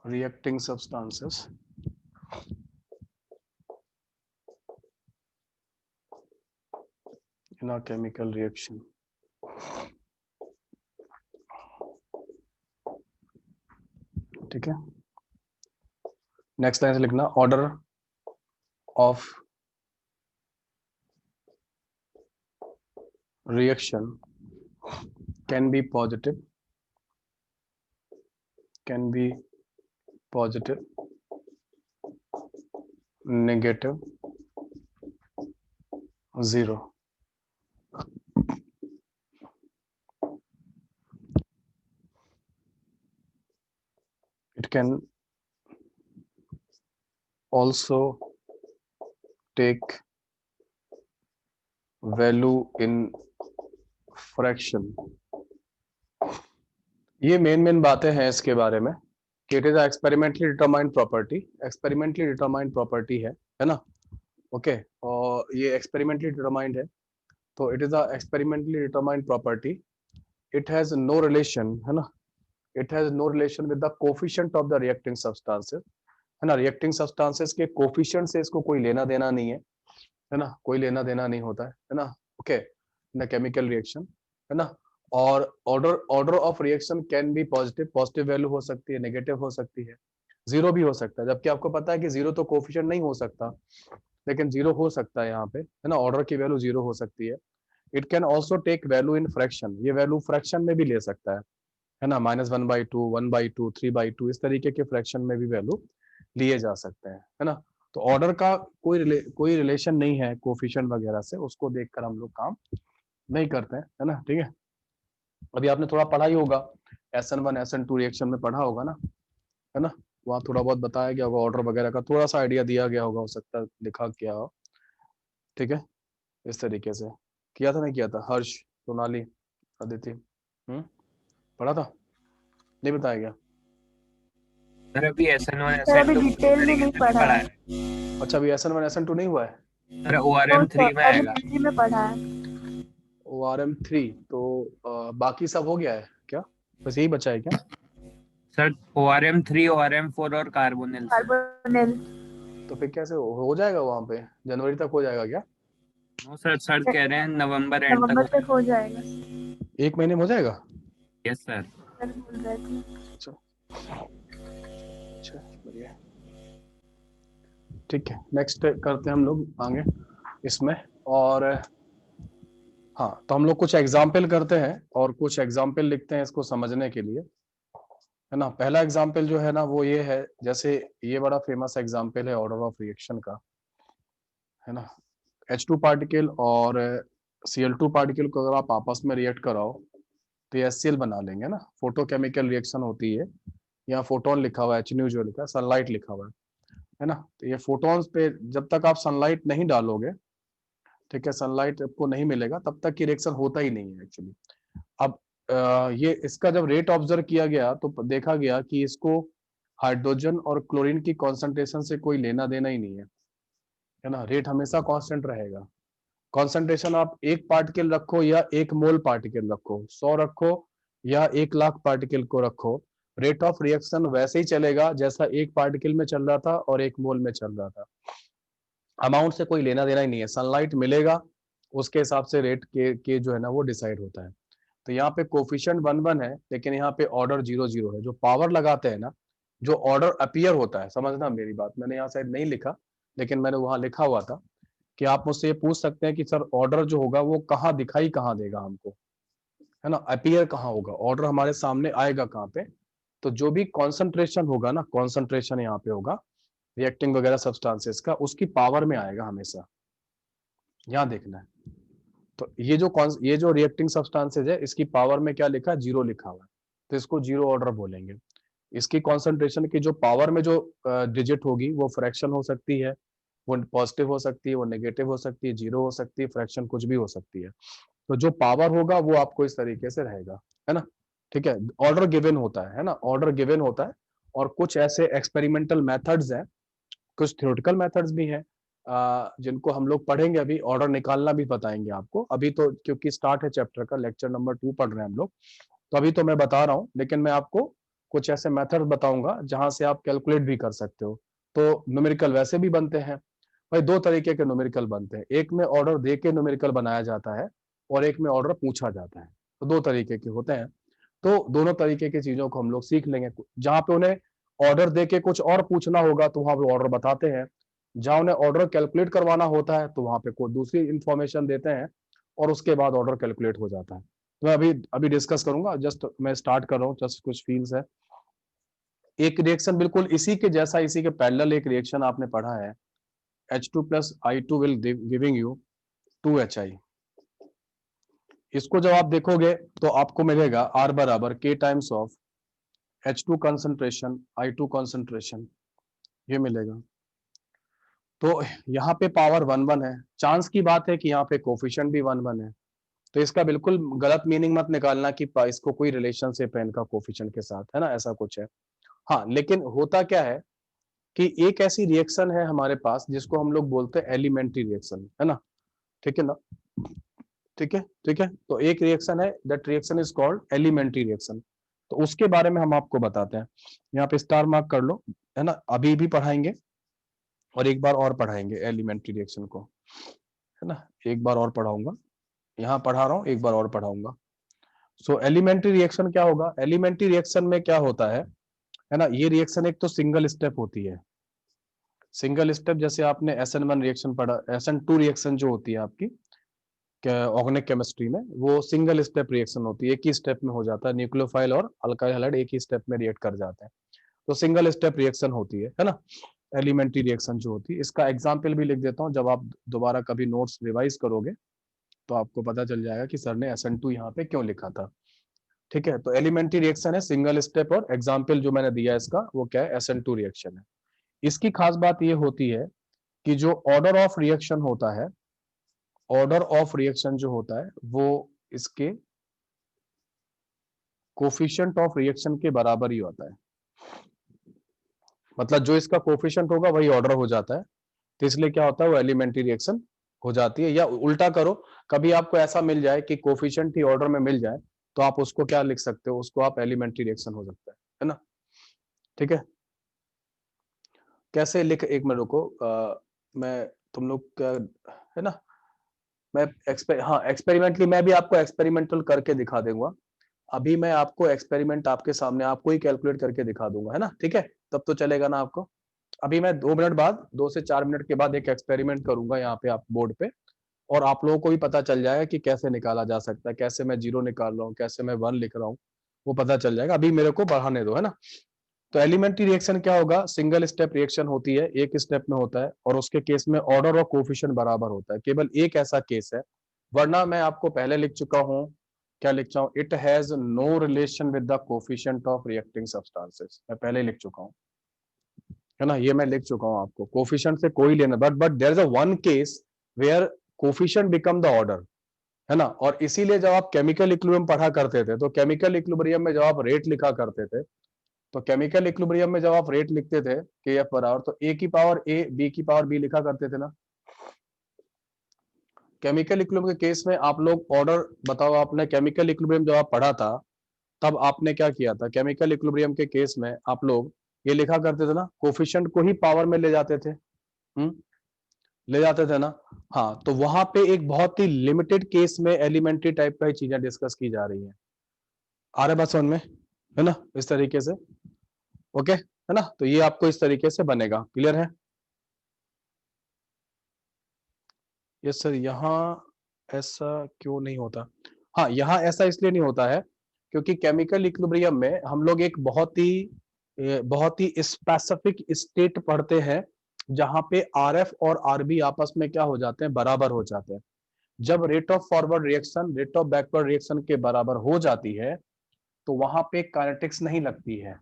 reacting substances in a chemical reaction. ठीक है, नेक्स्ट लाइन से लिखना, order of reaction can be positive, negative, zero. It can also take value in fraction. ये main बातें हैं इसके बारे में कि it is experimentally determined property है ना। ओके, और ये एक्सपेरिमेंटली डिटरमाइंड है, तो it is a experimentally determined property, it has no relation, है ना, it has no relation with the coefficient of the reacting substances, है ना। रिएक्टिंग सब्सटेंसेस के कोफिशिएंट से इसको कोई लेना देना नहीं है ना, कोई लेना देना नहीं होता है ना। ओके, इन केमिकल रिएक्शन, है ना। और order of reaction can be positive value हो सकती है, नेगेटिव हो सकती है, जीरो भी हो सकता है, जबकि आपको पता है कि जीरो तो कोफिशिएंट नहीं हो सकता, लेकिन जीरो हो सकता है यहाँ पे, है ना। ऑर्डर की वैल्यू जीरो हो सकती है। It can also take value in fraction, ये वैल्यू फ्रैक्शन में भी ले सकता है ना, -1/2, 1/2, 3/2, इस तरीके के फ्रैक्शन में भी वैल्यू लिए जा सकते हैं, है ना। तो ऑर्डर का कोई रिलेशन नहीं है कोफिशिएंट वगैरह से, उसको देखकर हम लोग काम नहीं करते हैं, है ना। ठीक है, अभी आपने थोड़ा पढ़ा ही होगा, SN1 SN2 रिएक्शन में पढ़ा होगा ना, है ना। वहाँ थोड़ा बहुत बताया गया होगा, ऑर्डर वगैरह का थोड़ा सा आइडिया दिया गया होगा, हो सकता है लिखा गया हो। ठीक है, इस तरीके से किया था, नहीं किया था, हर्ष, सोनाली, अदिति, पढ़ा था, नहीं बताया गया? सर अभी SN1 सर अभी SN2 डिटेल में नहीं पढ़ा है। अच्छा, अभी SN1 SN2 नहीं हुआ है? सर ORM3 में आएगा। एलिमेंट्री में पढ़ा है। ORM3 तो बाकी सब हो गया है क्या, बस यही बचा है क्या? सर ORM3 ORM4 और कार्बोनिल। कार्बोनिल। तो फिर कैसे हो जाएगा वहां पे, जनवरी तक हो जाएगा क्या? नो सर कह रहे हैं नवंबर एंड नवंबर तक तक हो जाएगा। 1 महीने में हो जाएगा? Yes sir. सर बोल रहे थे। अच्छा, बढ़िया, ठीक है, नेक्स्ट करते हैं हम लोग आगे इसमें। और हाँ, तो हम लोग कुछ एग्जाम्पल करते हैं और कुछ एग्जाम्पल लिखते हैं इसको समझने के लिए, है ना। पहला एग्जाम्पल जो है ना वो ये है, जैसे ये बड़ा फेमस एग्जाम्पल है ऑर्डर ऑफ रिएक्शन का, है ना। H2 पार्टिकल और Cl2 पार्टिकल को अगर आप आपस में रिएक्ट कराओ तो ये HCl बना लेंगे ना, फोटोकेमिकल रिएक्शन होती है। यहाँ फोटोन लिखा हुआ है, HNu जो लिखा है, सनलाइट लिखा हुआ है ना। तो ये फोटोन्स पे जब तक आप सनलाइट नहीं डालोगे ठीक है, सनलाइट आपको नहीं मिलेगा तब तक कि रिएक्शन होता ही नहीं है एक्चुअली। अब ये इसका जब रेट ऑब्जर्व किया गया तो देखा गया कि इसको हाइड्रोजन और क्लोरीन की कॉन्सेंट्रेशन से कोई लेना देना ही नहीं है ना, रेट हमेशा कांस्टेंट रहेगा। कॉन्सेंट्रेशन आप 1 पार्टिकल रखो या 1 मोल पार्टिकल रखो, 100 रखो या 1,00,000 पार्टिकल को रखो, रेट ऑफ रिएक्शन वैसे ही चलेगा जैसा 1 पार्टिकल में चल रहा था और 1 मोल में चल रहा था। अमाउंट से कोई लेना देना ही नहीं है, सनलाइट मिलेगा उसके हिसाब से रेट के जो है ना वो डिसाइड होता है। तो यहाँ पे कोफिशिएंट 1 है, लेकिन यहाँ पे ऑर्डर 0 है। जो पावर लगाते हैं ना, जो ऑर्डर अपीयर होता है, समझना मेरी बात, मैंने यहाँ शायद नहीं लिखा लेकिन मैंने वहां लिखा हुआ था कि आप मुझसे ये पूछ सकते हैं कि सर ऑर्डर जो होगा वो कहाँ दिखाई कहाँ देगा हमको, है ना, अपीयर कहाँ होगा, ऑर्डर हमारे सामने आएगा कहाँ पे। तो जो भी कॉन्सेंट्रेशन होगा ना, कॉन्सेंट्रेशन यहाँ पे होगा रिएक्टिंग वगैरह सब्सटेंसेस का, उसकी पावर में आएगा हमेशा, यहाँ देखना है। तो ये जो रिएक्टिंग सब्सटेंसेज है इसकी पावर में क्या लिखा है, 0 लिखा हुआ है, तो इसको 0 ऑर्डर बोलेंगे। इसकी कॉन्सेंट्रेशन की जो पावर में जो डिजिट होगी वो फ्रैक्शन हो सकती है, वो पॉजिटिव हो सकती है, वो नेगेटिव हो सकती है, 0 हो सकती है, फ्रैक्शन कुछ भी हो सकती है। तो जो पावर होगा वो आपको इस तरीके से रहेगा, है ना। ठीक है, ऑर्डर गिवन होता है ना, ऑर्डर गिवन होता है। और कुछ ऐसे एक्सपेरिमेंटल मेथड्स हैं, कुछ थ्योरेटिकल मेथड्स भी हैं जिनको हम लोग पढ़ेंगे, अभी ऑर्डर निकालना भी बताएंगे आपको। अभी तो क्योंकि स्टार्ट है चैप्टर का, लेक्चर नंबर 2 पढ़ रहे हैं हम लोग, तो अभी तो मैं बता रहा हूँ, लेकिन मैं आपको कुछ ऐसे मेथड बताऊंगा जहां से आप कैलकुलेट भी कर सकते हो। तो न्यूमेरिकल वैसे भी बनते हैं भाई, 2 तरीके के न्यूमेरिकल बनते हैं, एक में ऑर्डर दे के न्यूमेरिकल बनाया जाता है और एक में ऑर्डर पूछा जाता है, तो 2 तरीके के होते हैं। तो दोनों तरीके की चीजों को हम लोग सीख लेंगे। जहां पे उन्हें ऑर्डर दे के कुछ और पूछना होगा तो वहां पे ऑर्डर बताते हैं, जहां उन्हें ऑर्डर कैलकुलेट करवाना होता है तो वहां पे कोई दूसरी इंफॉर्मेशन देते हैं और उसके बाद ऑर्डर कैलकुलेट हो जाता है। तो मैं अभी अभी डिस्कस करूंगा, जस्ट मैं स्टार्ट कर रहा हूँ, जस्ट कुछ फील्स है। एक रिएक्शन बिल्कुल इसी के जैसा, इसी के पैरेलल एक रिएक्शन आपने पढ़ा है, H2 plus I2 will giving you 2HI। इसको जब आप देखोगे तो आपको मिलेगा R बराबर K times of H2 concentration I2 concentration, ये मिलेगा। तो यहाँ पे पावर 1 है, चांस की बात है कि यहाँ पे कोफिशिएंट भी 1 है, तो इसका बिल्कुल गलत मीनिंग मत निकालना कि इसको कोई रिलेशनशिप है इनका कोफिशिएंट के साथ, है ना, ऐसा कुछ है। हाँ, लेकिन होता क्या है कि एक ऐसी रिएक्शन है हमारे पास जिसको हम लोग बोलते हैं एलिमेंट्री रिएक्शन, है ना, ठीक है ना, ठीक है, ठीक है। तो एक रिएक्शन है, that reaction is called elementary reaction, तो उसके बारे में हम आपको बताते हैं। यहाँ पे स्टार मार्क कर लो, है ना, अभी भी पढ़ाएंगे और एक बार और पढ़ाएंगे एलिमेंट्री रिएक्शन को, है ना, एक बार और पढ़ाऊंगा, यहाँ पढ़ा रहा हूँ, एक बार और पढ़ाऊंगा। सो एलिमेंट्री रिएक्शन क्या होगा, एलिमेंट्री रिएक्शन में क्या होता है ना, ये रिएक्शन एक तो सिंगल स्टेप होती है, सिंगल स्टेप, जैसे आपने SN1 रिएक्शन पढ़ा, SN2 रिएक्शन जो होती है आपकी ऑर्गेनिक केमिस्ट्री में, वो सिंगल स्टेप रिएक्शन होती है, एक ही स्टेप में हो जाता है, न्यूक्लियोफाइल और अल्काइल हैलाइड एक ही स्टेप में रिएक्ट कर जाते हैं, तो सिंगल स्टेप रिएक्शन होती है ना, एलिमेंट्री रिएक्शन जो होती है। इसका एग्जाम्पल भी लिख देता हूँ, जब आप दोबारा कभी नोट्स रिवाइज करोगे तो आपको पता चल जाएगा कि सर ने SN2 यहाँ पे क्यों लिखा था। ठीक है, तो एलिमेंट्री रिएक्शन है सिंगल स्टेप, और एग्जाम्पल जो मैंने दिया इसका वो क्या है, SN2 रिएक्शन है। इसकी खास बात ये होती है कि जो ऑर्डर ऑफ रिएक्शन होता है, ऑर्डर ऑफ रिएक्शन जो होता है वो इसके कोफिशिएंट ऑफ रिएक्शन के बराबर ही होता है, मतलब जो इसका कोफिशिएंट होगा वही ऑर्डर हो जाता है, तो इसलिए क्या होता है, वो एलिमेंट्री रिएक्शन हो जाती है। या उल्टा करो, कभी आपको ऐसा मिल जाए कि कोफिशिएंट ही ऑर्डर में मिल जाए तो आप उसको क्या लिख सकते हो, उसको आप एलिमेंट्री रिएक्शन हो सकता है ना। ठीक है, कैसे लिख, एक मिनट रुको, मैं तुम लोग क्या, है ना, मैं हाँ एक्सपेरिमेंटली मैं भी आपको एक्सपेरिमेंटल करके दिखा दूंगा। अभी मैं आपको एक्सपेरिमेंट आपके सामने आपको ही कैलकुलेट करके दिखा दूंगा, है ना, ठीक है, तब तो चलेगा ना आपको। अभी मैं 2 मिनट बाद, 2 से 4 मिनट के बाद एक एक्सपेरिमेंट करूंगा यहाँ पे आप बोर्ड पे, और आप लोगों को भी पता चल जाएगा कि कैसे निकाला जा सकता है, कैसे मैं 0 निकाल रहा हूँ, कैसे मैं 1 लिख रहा हूँ, वो पता चल जाएगा। अभी मेरे को बढ़ाने दो, है ना। तो एलिमेंट्री रिएक्शन क्या होगा, सिंगल स्टेप रिएक्शन होती है, एक स्टेप में होता है, और उसके केस में ऑर्डर और कोफिशिएंट बराबर होता है, केवल एक ऐसा केस है, वरना मैं आपको पहले लिख चुका हूं, क्या लिख चुका हूं, it has no relation with the coefficient of reacting substances, मैं पहले लिख चुका हूं, है ना, ये मैं लिख चुका हूं आपको, कोफिशिएंट से कोई लेना, but there is a one case where coefficient become the order, है ना। और इसीलिए जब आप केमिकल इक्विलिब्रियम पढ़ा करते थे तो केमिकल इक्विलिब्रियम में जब आप रेट लिखा करते थे, तो केमिकल इक्विलिब्रियम में जब आप रेट लिखते थे के एफ बराबर, तो ए की पावर ए, बी की पावर बी लिखा करते थे ना। केमिकल इक्विलिब्रियम के केस में आप लोग ऑर्डर बताओ, आपने केमिकल इक्विलिब्रियम जब आप पढ़ा था तब आपने क्या किया था? केमिकल इक्विलिब्रियम के केस में आप लोग ये लिखा करते थे ना, कोफिशिएंट को ही पावर में ले जाते थे, ले जाते थे ना। हाँ, तो वहां पे एक बहुत ही लिमिटेड केस में एलिमेंट्री टाइप का ही चीजें डिस्कस की जा रही है। आ रहा है बात समझ में, है ना, इस तरीके से। ओके, है ना। तो ये आपको इस तरीके से बनेगा, क्लियर है? यस सर, यहाँ ऐसा क्यों नहीं होता? हाँ, यहाँ ऐसा इसलिए नहीं होता है क्योंकि केमिकल इक्विलिब्रियम में हम लोग एक बहुत ही स्पेसिफिक स्टेट पढ़ते हैं जहां पे आरएफ और आरबी आपस में क्या हो जाते हैं? बराबर हो जाते हैं। जब rate of forward reaction rate of backward reaction के बराबर हो जाती है तो वहां पे काइनेटिक्स नहीं लगती है।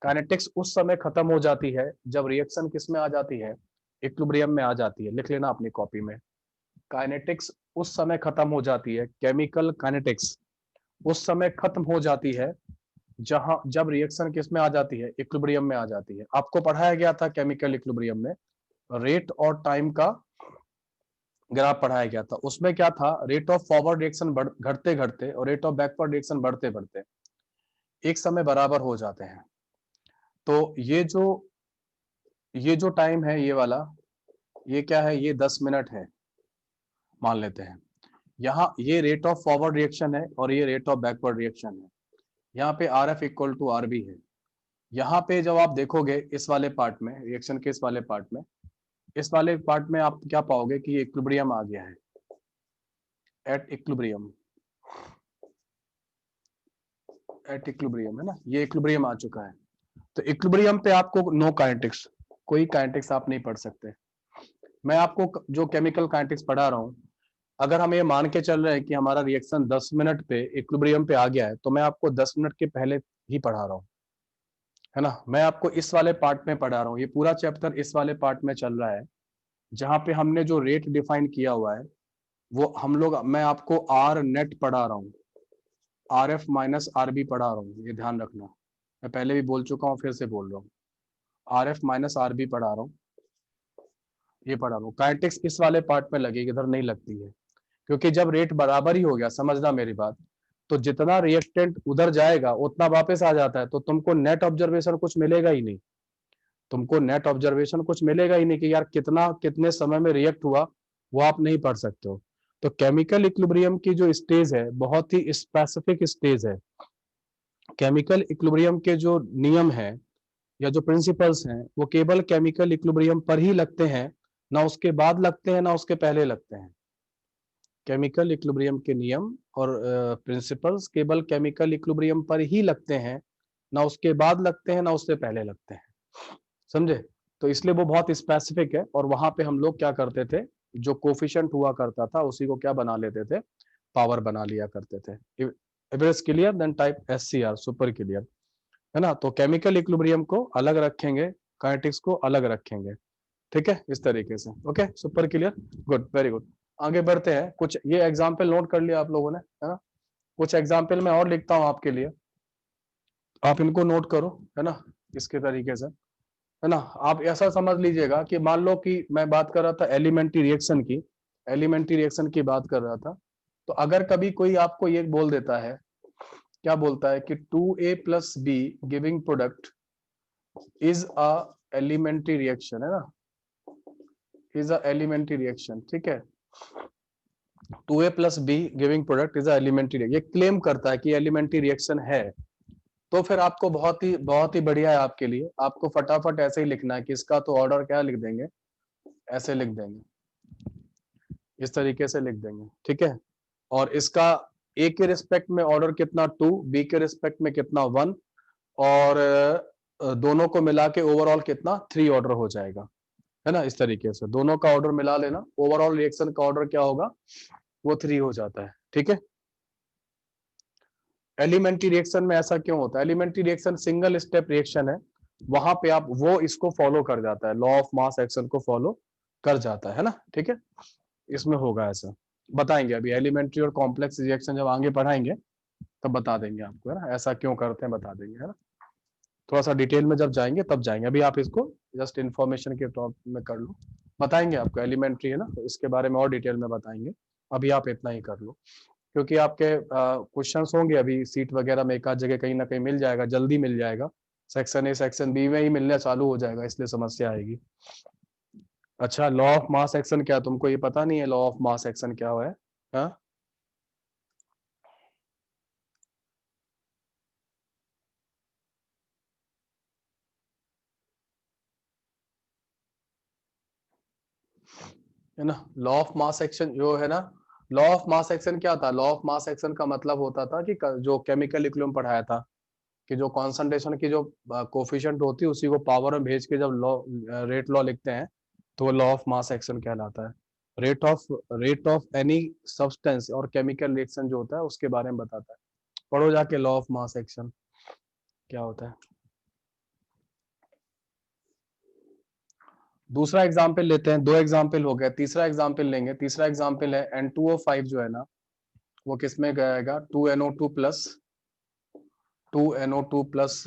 काइनेटिक्स उस समय खत्म हो जाती है जब रिएक्शन किस में आ जाती है? इक्विलिब्रियम में आ जाती है। लिख लेना अपनी कॉपी में, काइनेटिक्स उस समय खत्म हो जाती है, केमिकल काइनेटिक्स उस समय खत्म हो जाती है जब रिएक्शन किस में आ जाती है? इक्विलिब्रियम में आ जाती है। आपको पढ़ाया गया था केमिकल इक्विलिब्रियम में रेट और टाइम का ग्राफ पढ़ाया गया था। उसमें क्या था? रेट ऑफ फॉरवर्ड रिएक्शन घटते घटते और रेट ऑफ बैकवर्ड रिएक्शन बढ़ते बढ़ते एक समय बराबर हो जाते हैं। तो ये जो टाइम है, ये वाला, ये क्या है? ये 10 मिनट है मान लेते हैं। यहाँ ये रेट ऑफ फॉरवर्ड रिएक्शन है और ये रेट ऑफ बैकवर्ड रिएक्शन है। यहाँ पे R F equal to R B है। यहाँ पे जब आप देखोगे इस वाले पार्ट में, रिएक्शन के इस वाले पार्ट में, इस वाले पार्ट में आप क्या पाओगे कि इक्विलिब्रियम आ गया है, एट इक्विलिब्रियम, एट इक्विलिब्रियम, है ना। ये इक्विलिब्रियम आ चुका है। तो इक्विलिब्रियम पे आपको नो काइनेटिक्स, कोई काइनेटिक्स आप नहीं पढ़ सकते। मैं आपको जो केमिकल काइनेटिक्स पढ़ा रहा हूँ, अगर हम ये मान के चल रहे हैं कि हमारा रिएक्शन 10 मिनट पे इक्विलिब्रियम पे आ गया है, तो मैं आपको 10 मिनट के पहले ही पढ़ा रहा हूँ, है ना। मैं आपको इस वाले पार्ट में पढ़ा रहा हूँ। ये पूरा चैप्टर इस वाले पार्ट में चल रहा है जहां पे हमने जो रेट डिफाइन किया हुआ है वो मैं आपको आर नेट पढ़ा रहा हूँ, R F minus R B पढ़ा रहा हूँ। ये ध्यान रखना, मैं पहले भी बोल चुका हूँ, फिर से बोल रहा हूँ। R F minus R B पढ़ा रहा हूँ, ये पढ़ा रहा हूँ। काइनेटिक्स इस वाले पार्ट में लगेगी, इधर नहीं लगती है। क्योंकि जब रेट बराबर ही हो गया, समझना मेरी बात, तो जितना रिएक्टेंट उधर जाएगा उतना वापस आ जाता है। तो तुमको नेट ऑब्जर्वेशन कुछ मिलेगा ही नहीं, तुमको नेट ऑब्जर्वेशन कुछ मिलेगा ही नहीं कि यार कितना कितने समय में रिएक्ट हुआ, वो आप नहीं पढ़ सकते हो। तो केमिकल इक्विलिब्रियम की जो स्टेज है बहुत ही स्पेसिफिक स्टेज है। केमिकल इक्विलिब्रियम के जो नियम है या जो प्रिंसिपल्स हैं वो केवल केमिकल इक्विलिब्रियम पर ही लगते हैं, ना उसके बाद लगते हैं ना उसके पहले लगते हैं। केमिकल इक्विलिब्रियम के नियम और प्रिंसिपल्स केवल केमिकल इक्विलिब्रियम पर ही लगते हैं, ना उसके बाद लगते हैं ना उससे पहले लगते हैं, समझे। तो इसलिए वो बहुत स्पेसिफिक है। और वहां पे हम लोग क्या करते थे, जो कोफिशिएंट हुआ करता था उसी को क्या बना लेते थे? पावर बना लिया करते थे। If it's clear then type SCR, super clear, है ना। तो केमिकल इक्विलिब्रियम को अलग रखेंगे, काइनेटिक्स को अलग रखेंगे, ठीक है, इस तरीके से। Okay, super clear, good, very good. आगे बढ़ते हैं। कुछ ये एग्जाम्पल नोट कर लिया आप लोगों ने, है ना। कुछ एग्जाम्पल मैं और लिखता हूँ आपके लिए, आप इनको नोट करो, है ना, इसके तरीके से, है ना। आप ऐसा समझ लीजिएगा कि मान लो कि मैं बात कर रहा था एलिमेंट्री रिएक्शन की, एलिमेंट्री रिएक्शन की बात कर रहा था। तो अगर कभी कोई आपको ये बोल देता है, क्या बोलता है कि 2A + B giving product is a elementary reaction, है ना, इज अ एलिमेंट्री रिएक्शन, ठीक है। 2A + B giving product is a elementary, ये क्लेम करता है कि एलिमेंट्री रिएक्शन है। तो फिर आपको बहुत ही बढ़िया है आपके लिए, आपको फटाफट ऐसे ही लिखना है कि इसका तो ऑर्डर क्या लिख देंगे, ऐसे लिख देंगे, इस तरीके से लिख देंगे, ठीक है। और इसका A के रिस्पेक्ट में ऑर्डर कितना 2, B के रिस्पेक्ट में कितना 1, और दोनों को मिला के ओवरऑल कितना 3 ऑर्डर हो जाएगा, है ना। इस तरीके से दोनों का ऑर्डर मिला लेना, ओवरऑल रिएक्शन का ऑर्डर क्या होगा, वो 3 हो जाता है, ठीक है। एलिमेंट्री रिएक्शन में ऐसा क्यों होता है? Elementary reaction single step reaction है, वहां पे वो इसको फॉलो कर जाता है, लॉ ऑफ मास एक्शन को फॉलो कर जाता है ना, ठीक है। इसमें होगा ऐसा, बताएंगे अभी एलिमेंट्री और कॉम्प्लेक्स रिएक्शन जब आगे पढ़ाएंगे तब बता देंगे आपको, है ना, ऐसा क्यों करते हैं बता देंगे, है ना, थोड़ा सा डिटेल में जब जाएंगे तब जाएंगे, अभी आप इसको जस्ट इन्फॉर्मेशन के टॉप में कर लो, बताएंगे आपको एलिमेंट्री है ना, तो इसके बारे में और डिटेल में बताएंगे, अभी आप इतना ही कर लो, क्योंकि आपके क्वेश्चंस होंगे अभी सीट वगैरह में एक आध जगह कहीं ना कहीं मिल जाएगा, जल्दी मिल जाएगा, सेक्शन ए सेक्शन बी में ही मिलना चालू हो जाएगा, इसलिए समस्या आएगी। अच्छा, लॉ ऑफ मास एक्शन क्या, तुमको ये पता नहीं है लॉ ऑफ मास एक्शन क्या है? हाँ, है ना, लॉ ऑफ मास एक्शन जो है ना, लॉ ऑफ मास एक्शन क्या था, लॉ ऑफ मास एक्शन का मतलब होता था कि जो केमिकल इक्विलिब्रियम पढ़ाया था कि जो कॉन्सेंट्रेशन की जो कोफिशिएंट होती है उसी को पावर में भेज के जब लॉ रेट लॉ लिखते हैं तो वो लॉ ऑफ मास एक्शन कहलाता है। रेट ऑफ एनी सब्सटेंस और केमिकल रिएक्शन जो होता है उसके बारे में बताता है, पढ़ो जाके लॉ ऑफ मास एक्शन क्या होता है। दूसरा एग्जाम्पल लेते हैं, दो एग्जाम्पल हो गए, तीसरा एग्जाम्पल लेंगे, तीसरा एग्जाम्पल है N2O5 जो है ना वो किस में गएगा, 2NO2 plus 2NO2 plus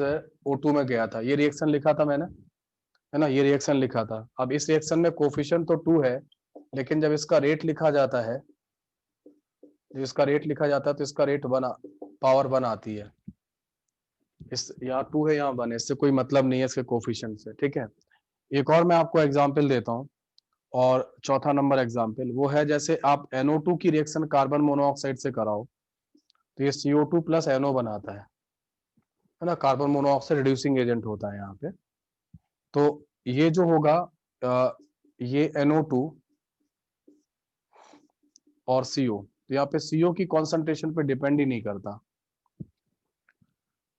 O2 में गया था, ये रिएक्शन लिखा था मैंने, है ना, ये रिएक्शन लिखा था। अब इस रिएक्शन में कोफिशिएंट तो 2 है, लेकिन जब इसका रेट लिखा जाता है, जब इसका रेट लिखा जाता है तो इसका रेट पावर 1 आती है, इस यहाँ 2 है यहाँ 1 है, इससे कोई मतलब नहीं है इसके कोफिशिएंट से, ठीक है। एक और मैं आपको एग्जाम्पल देता हूँ, और चौथा नंबर एग्जाम्पल वो है जैसे आप NO2 की रिएक्शन कार्बन मोनोऑक्साइड से कराओ तो ये CO2 प्लस NO बनाता है ना, कार्बन मोनोऑक्साइड रिड्यूसिंग एजेंट होता है यहाँ पे। तो ये जो होगा ये NO2 और CO, तो यहाँ पे CO की कॉन्सेंट्रेशन पे डिपेंड ही नहीं करता,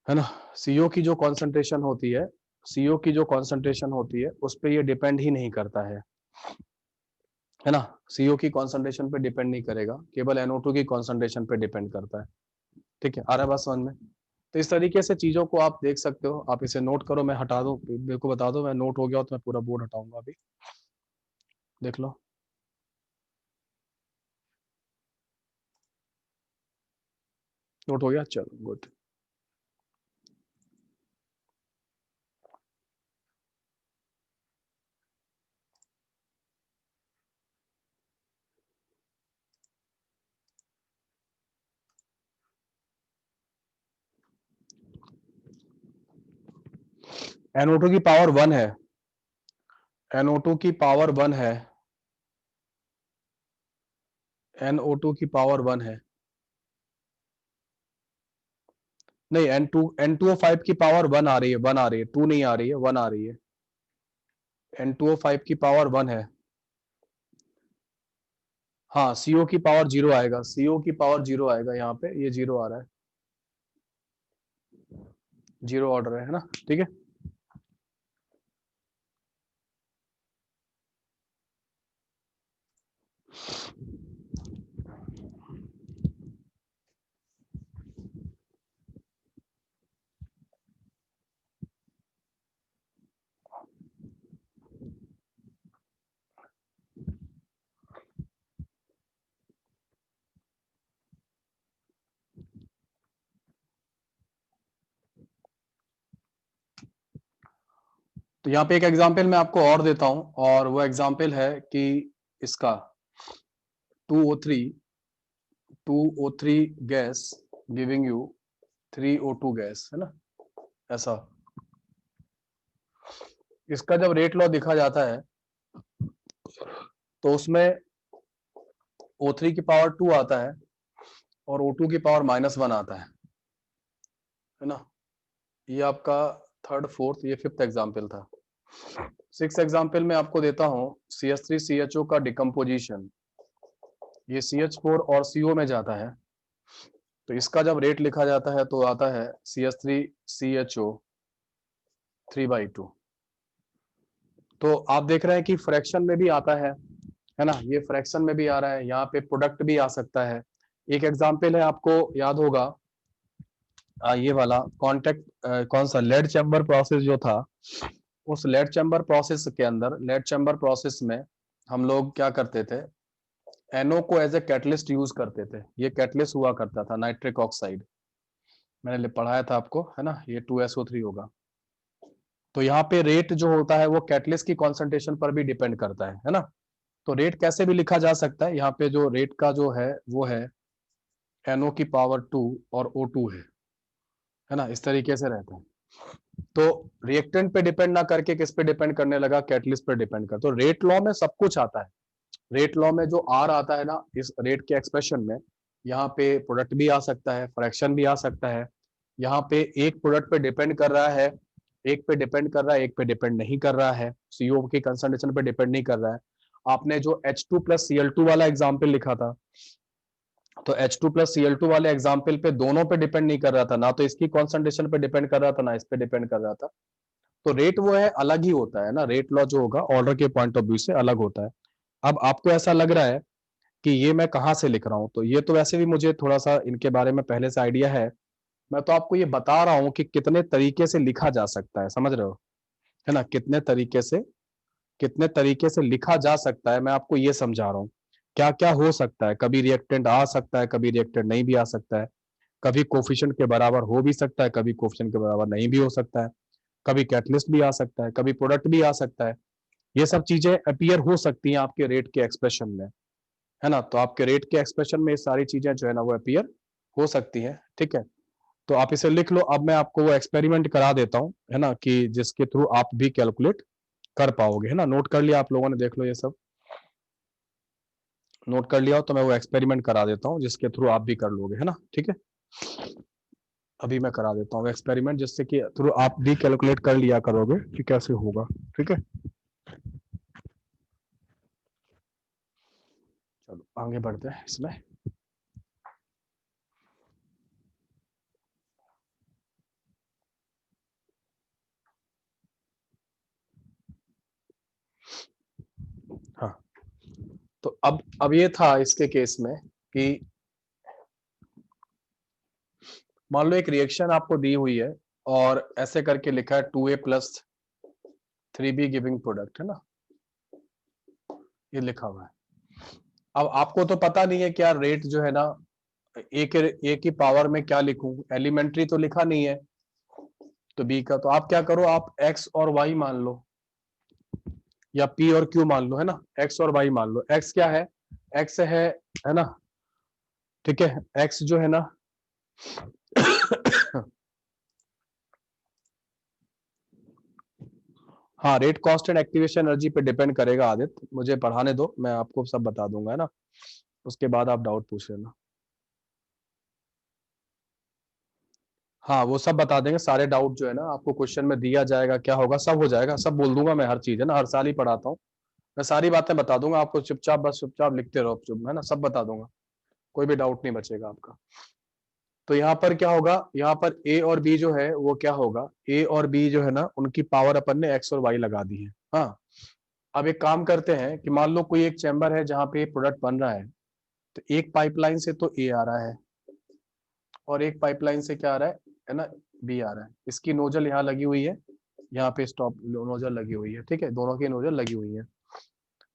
है ना, CO की जो कॉन्सेंट्रेशन होती है, CO की जो कॉन्सेंट्रेशन होती है उस पर ये डिपेंड ही नहीं करता है ना, CO की कॉन्सेंट्रेशन पे डिपेंड नहीं करेगा, केवल NO2 की कॉन्सेंट्रेशन पे डिपेंड करता है, ठीक है, आ रहा है बात समझ में। तो इस तरीके से चीजों को आप देख सकते हो, आप इसे नोट करो, मैं हटा दूं, मेरे को बता दो, मैं नोट हो गया तो मैं पूरा बोर्ड हटाऊंगा अभी, देख लो। नोट हो गया, चलो गुड। NO2 की पावर 1 है, NO2 की पावर 1 है, NO2 की पावर 1 है, नहीं N2O5 की पावर 1 आ रही है, 1 आ रही है, 2 नहीं आ रही है, 1 आ रही है, N2O5 की पावर 1 है, हाँ CO की पावर 0 आएगा, CO की पावर 0 आएगा, यहाँ पे ये 0 आ रहा है, 0 ऑर्डर है ना, ठीक है। तो यहाँ पे एक एग्जाम्पल मैं आपको और देता हूं, और वो एग्जाम्पल है कि इसका 2O3 gas giving you 3O2 gas, है ना, ऐसा। इसका जब रेट लॉ दिखा जाता है तो उसमें O3 की पावर 2 आता है और O2 की पावर -1 आता है ना, ये आपका थर्ड फोर्थ, ये फिफ्थ एग्जाम्पल था। सिक्स एग्जाम्पल में आपको देता हूं CH3CHO का डिकम्पोजिशन, ये CH4 और CO में जाता है, तो इसका जब रेट लिखा जाता है तो आता है CH3CHO 3/2। तो आप देख रहे हैं कि फ्रैक्शन में भी आता है ना, ये फ्रैक्शन में भी आ रहा है, यहाँ पे प्रोडक्ट भी आ सकता है। एक एग्जाम्पल है, आपको याद होगा ये वाला कॉन्टेक्ट, कौन सा, लेड चैम्बर प्रोसेस जो था, उस लेड चैम्बर प्रोसेस के अंदर, लेड चैम्बर प्रोसेस में हम लोग क्या करते थे, NO को एज ए कैटलिस्ट यूज करते थे। ये कैटलिस्ट हुआ करता था, नाइट्रिक ऑक्साइड, मैंने पढ़ाया था आपको, है ना, ये 2SO3 होगा। तो यहाँ पे रेट जो होता है वो कैटलिस्ट की कॉन्सेंट्रेशन पर भी डिपेंड करता है ना। तो रेट कैसे भी लिखा जा सकता है, यहाँ पे जो रेट का जो है वो है NO की पावर 2 और O2 है ना, इस तरीके से रहता है। तो रिएक्टेंट पे डिपेंड ना करके किस पे डिपेंड करने लगा, कैटलिस्ट पे डिपेंड कर। तो रेट लॉ में सब कुछ आता है। रेट लॉ में जो R आता है ना, इस रेट के एक्सप्रेशन में, यहाँ पे प्रोडक्ट भी आ सकता है, फ्रैक्शन भी आ सकता है। यहाँ पे एक प्रोडक्ट पे डिपेंड कर रहा है, एक पे डिपेंड कर रहा है, एक पे डिपेंड नहीं कर रहा है, CO की कंसंट्रेशन पे डिपेंड नहीं कर रहा है। आपने जो H2+Cl2 वाला एग्जाम्पल लिखा था, तो H2+Cl2 वाले एग्जाम्पल पे दोनों पे डिपेंड नहीं कर रहा था, ना तो इसकी कॉन्सेंट्रेशन पे डिपेंड कर रहा था, ना इस पे डिपेंड कर रहा था। तो रेट वो है, अलग ही होता है ना, रेट लॉ जो होगा ऑर्डर के पॉइंट ऑफ व्यू से अलग होता है। अब आपको ऐसा लग रहा है कि ये मैं कहाँ से लिख रहा हूँ, तो ये तो वैसे भी मुझे थोड़ा सा इनके बारे में पहले से आइडिया है। मैं तो आपको ये बता रहा हूँ कि कितने तरीके से लिखा जा सकता है, समझ रहे हो, है ना, कितने तरीके से लिखा जा सकता है, मैं आपको ये समझा रहा हूँ। क्या क्या हो सकता है, कभी रिएक्टेंट आ सकता है, कभी रिएक्टेंट नहीं भी आ सकता है, कभी कोफिशिएंट के बराबर हो भी सकता है, कभी कोफिशिएंट के बराबर नहीं भी हो सकता है, कभी कैटलिस्ट भी आ सकता है, कभी प्रोडक्ट भी आ सकता है। ये सब चीजें अपीयर हो सकती हैं आपके रेट के एक्सप्रेशन में, है ना। तो आपके रेट के एक्सप्रेशन में ये सारी चीजें जो है ना वो अपीयर हो सकती हैं, ठीक है। तो आप इसे लिख लो। अब मैं आपको वो एक्सपेरिमेंट करा देता हूँ, है ना, कि जिसके थ्रू आप भी कैलकुलेट कर पाओगे, है ना। नोट कर लिया आप लोगों ने, देख लो ये सब नोट कर लिया हो तो मैं वो एक्सपेरिमेंट करा देता हूँ जिसके थ्रू आप भी कर लोगे, है ना, ठीक है। अभी मैं करा देता हूँ एक्सपेरिमेंट जिससे कि थ्रू आप भी कैलकुलेट कर लिया करोगे कि कैसे होगा, ठीक है। चलो आगे बढ़ते हैं इसमें। हाँ, तो अब ये था इसके केस में कि मान लो एक रिएक्शन आपको दी हुई है और ऐसे करके लिखा है 2A+3B गिविंग प्रोडक्ट, है ना, ये लिखा हुआ है। अब आपको तो पता नहीं है क्या रेट जो है ना, ए की पावर में क्या लिखूं, एलिमेंट्री तो लिखा नहीं है, तो बी का, तो आप क्या करो, आप एक्स और वाई मान लो या पी और क्यू मान लो, है ना, एक्स और वाई मान लो। एक्स क्या है, एक्स है ना, ठीक है, एक्स जो है ना हाँ, rate cost and activation energy पे डिपेंड करेगा। आदित्य मुझे पढ़ाने दो, मैं आपको सब बता दूंगा, है ना, उसके बाद आप डाउट पूछ लेना। हाँ, वो सब बता देंगे, सारे डाउट जो है ना आपको क्वेश्चन में दिया जाएगा, क्या होगा सब हो जाएगा, सब बोल दूंगा मैं, हर चीज, है ना, हर साल ही पढ़ाता हूँ मैं, सारी बातें बता दूंगा आपको, चुपचाप बस चुपचाप लिखते रहो, चुप, है ना, सब बता दूंगा, कोई भी डाउट नहीं बचेगा आपका। तो यहाँ पर क्या होगा, यहाँ पर ए और बी जो है वो क्या होगा, ए और बी जो है ना उनकी पावर अपन ने एक्स और वाई लगा दी है। हाँ, अब एक काम करते हैं कि मान लो कोई एक चैम्बर है जहाँ पे प्रोडक्ट बन रहा है, तो एक पाइपलाइन से तो ए आ रहा है और एक पाइपलाइन से क्या आ रहा है ना, बी आ रहा है। इसकी नोजल यहाँ लगी हुई है, यहाँ पे स्टॉप नोजल लगी हुई है, ठीक है, दोनों की नोजल लगी हुई है।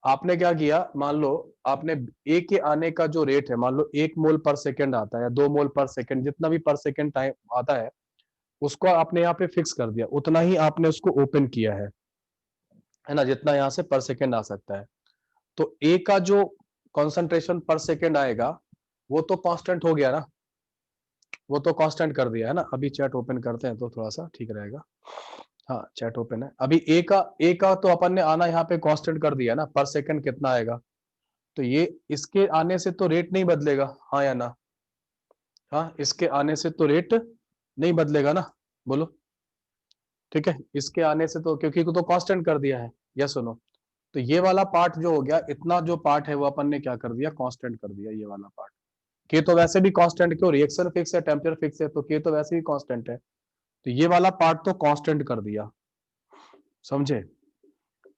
आपने क्या किया, मान लो आपने ए के आने का जो रेट है, मान लो 1 मोल पर सेकंड आता है या 2 मोल पर सेकंड, जितना भी पर सेकंड टाइम आता है उसको आपने यहाँ पे फिक्स कर दिया, उतना ही आपने उसको ओपन किया है ना, जितना यहाँ से पर सेकंड आ सकता है। तो ए का जो कॉन्सेंट्रेशन पर सेकंड आएगा वो तो कांस्टेंट हो गया ना, वो तो कांस्टेंट कर दिया है ना। अभी चैट ओपन करते हैं तो थोड़ा सा ठीक रहेगा। हाँ, चैट ओपन है। अभी ए का तो अपन ने आना यहाँ पे कांस्टेंट कर दिया ना, पर सेकंड कितना आएगा, तो ये इसके आने से तो रेट नहीं बदलेगा, हाँ या ना, हाँ, इसके आने से तो रेट नहीं बदलेगा ना, बोलो, ठीक है, इसके आने से तो, क्योंकि तो कांस्टेंट कर दिया है, यस सुनो। तो ये वाला पार्ट जो हो गया, इतना जो पार्ट है वो अपन ने क्या कर दिया, कांस्टेंट कर दिया, ये वाला पार्ट। के तो वैसे भी कांस्टेंट, क्यों, रिएक्शन फिक्स है, टेम्परेचर फिक्स है, तो के तो वैसे भी कांस्टेंट है, तो ये वाला पार्ट तो कांस्टेंट कर दिया, समझे।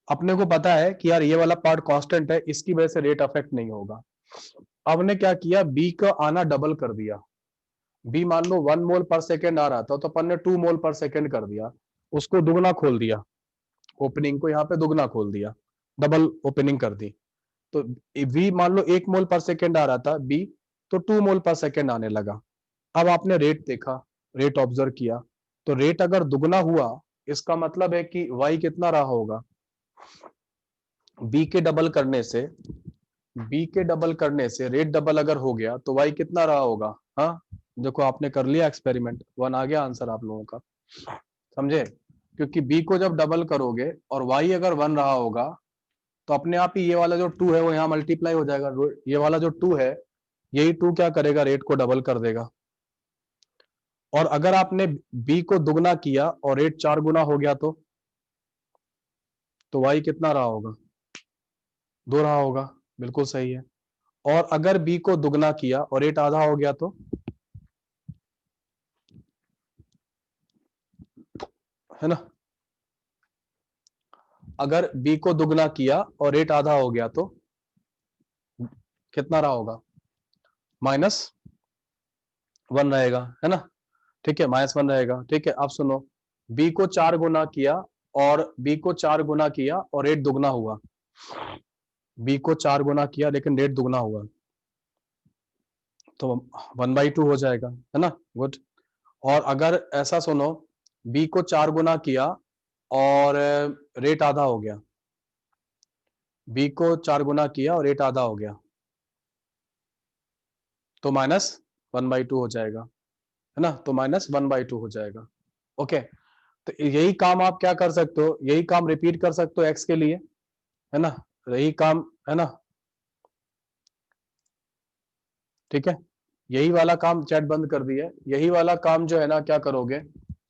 अपने को पता है कि यार ये वाला पार्ट कांस्टेंट है, इसकी वजह से रेट अफेक्ट नहीं होगा। अब ने क्या किया, बी का आना डबल कर दिया। बी मान लो 1 मोल पर सेकेंड आ रहा था, तो अपन ने 2 मोल पर सेकेंड कर दिया, उसको दुगना खोल दिया, ओपनिंग को यहाँ पे दुगना खोल दिया, डबल ओपनिंग कर दी। तो V मान लो 1 मोल पर सेकेंड आ रहा था B, तो 2 मोल पर सेकेंड आने लगा। अब आपने रेट देखा, रेट ऑब्जर्व किया, तो रेट अगर दुगना हुआ इसका मतलब है कि Y कितना रहा होगा, B के डबल करने से रेट डबल अगर हो गया तो Y कितना रहा होगा। हाँ देखो आपने कर लिया एक्सपेरिमेंट, 1 आ गया आंसर आप लोगों का, समझे? क्योंकि B को जब डबल करोगे और Y अगर 1 रहा होगा तो अपने आप ही ये वाला जो 2 है वो यहाँ मल्टीप्लाई हो जाएगा। ये वाला जो 2 है, यही 2 क्या करेगा, रेट को डबल कर देगा। और अगर आपने B को दुगना किया और रेट 4 गुना हो गया तो Y कितना रहा होगा, 2 रहा होगा, बिल्कुल सही है। और अगर B को दुगना किया और रेट आधा हो गया तो, है ना, अगर B को दुगना किया और रेट आधा हो गया तो कितना रहा होगा, -1 रहेगा, है ना, ठीक है, -1 रहेगा। ठीक है, अब सुनो, B को 4 गुना किया और रेट दुगना हुआ, B को 4 गुना किया लेकिन रेट दुगना हुआ तो 1/2 हो जाएगा, है ना, गुड। और अगर ऐसा सुनो, B को 4 गुना किया और रेट आधा हो गया, B को 4 गुना किया और रेट आधा हो गया तो -1/2 हो जाएगा, है ना, तो -1/2 हो जाएगा। ओके, तो यही काम आप क्या कर सकते हो, यही काम रिपीट कर सकते हो x के लिए, है ना, यही काम, है ना, ठीक है, यही वाला काम, चैट बंद कर दिया, यही वाला काम जो है ना, क्या करोगे,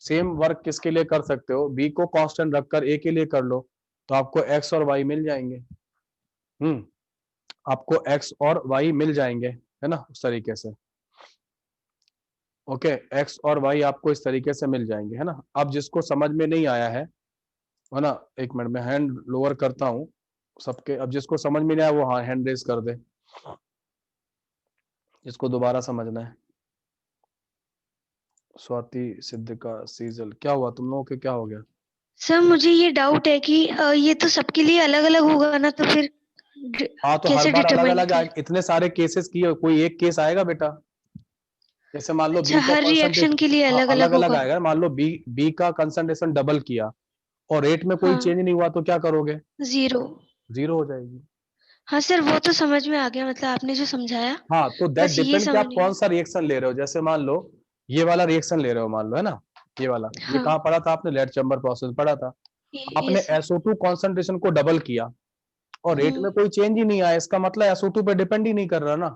सेम वर्क किसके लिए कर सकते हो, B को कांस्टेंट रखकर A के लिए कर लो तो आपको x और y मिल जाएंगे। आपको x और y मिल जाएंगे, है ना, उस तरीके से। ओके, x और y आपको इस तरीके से मिल जाएंगे, है ना। अब जिसको समझ में नहीं आया है ना, 1 मिनट में हैंड लोअर करता हूं सबके, अब जिसको समझ में नहीं आया वो हाँ हैंड रेज कर दे, जिसको दोबारा समझना है। स्वाति, सिद्धिका, सीजल, क्या हुआ तुम लोगों के, क्या हो गया? सर मुझे ये डाउट है कि ये तो सबके लिए अलग अलग होगा ना, तो फिर हाँ तो हर कैसे बार अलग डिटरमाइन अलग करें? इतने सारे केसेस की कोई एक केस आएगा बेटा, जैसे मान लो अच्छा, बी का हर रिएक्शन के लिए हाँ, अलग अलग अलग अलग होगा। आएगा। मान लो बी का कंसंट्रेशन डबल किया और रेट में कोई हाँ, चेंज नहीं हुआ तो क्या करोगे, 0। 0 हो जाएगी। हाँ सर, वो तो समझ में आ गया, मतलब आपने जो समझाया, हाँ तो दैट बस ये डिपेंड कि समझ आप नहीं कौन आया। सा रिएक्शन ले रहे हो। जैसे मान लो ये वाला रिएक्शन ले रहे हो, मान लो, है ना, ये वाला, ये हाँ, कहाँ पढ़ा था आपने, लेड चैम्बर प्रोसेस पढ़ा था। ये आपने सर। SO2 कॉन्सेंट्रेशन को डबल किया और रेट में हम्म, कोई चेंज ही नहीं आया, इसका मतलब SO2 पे डिपेंड ही नहीं कर रहा ना।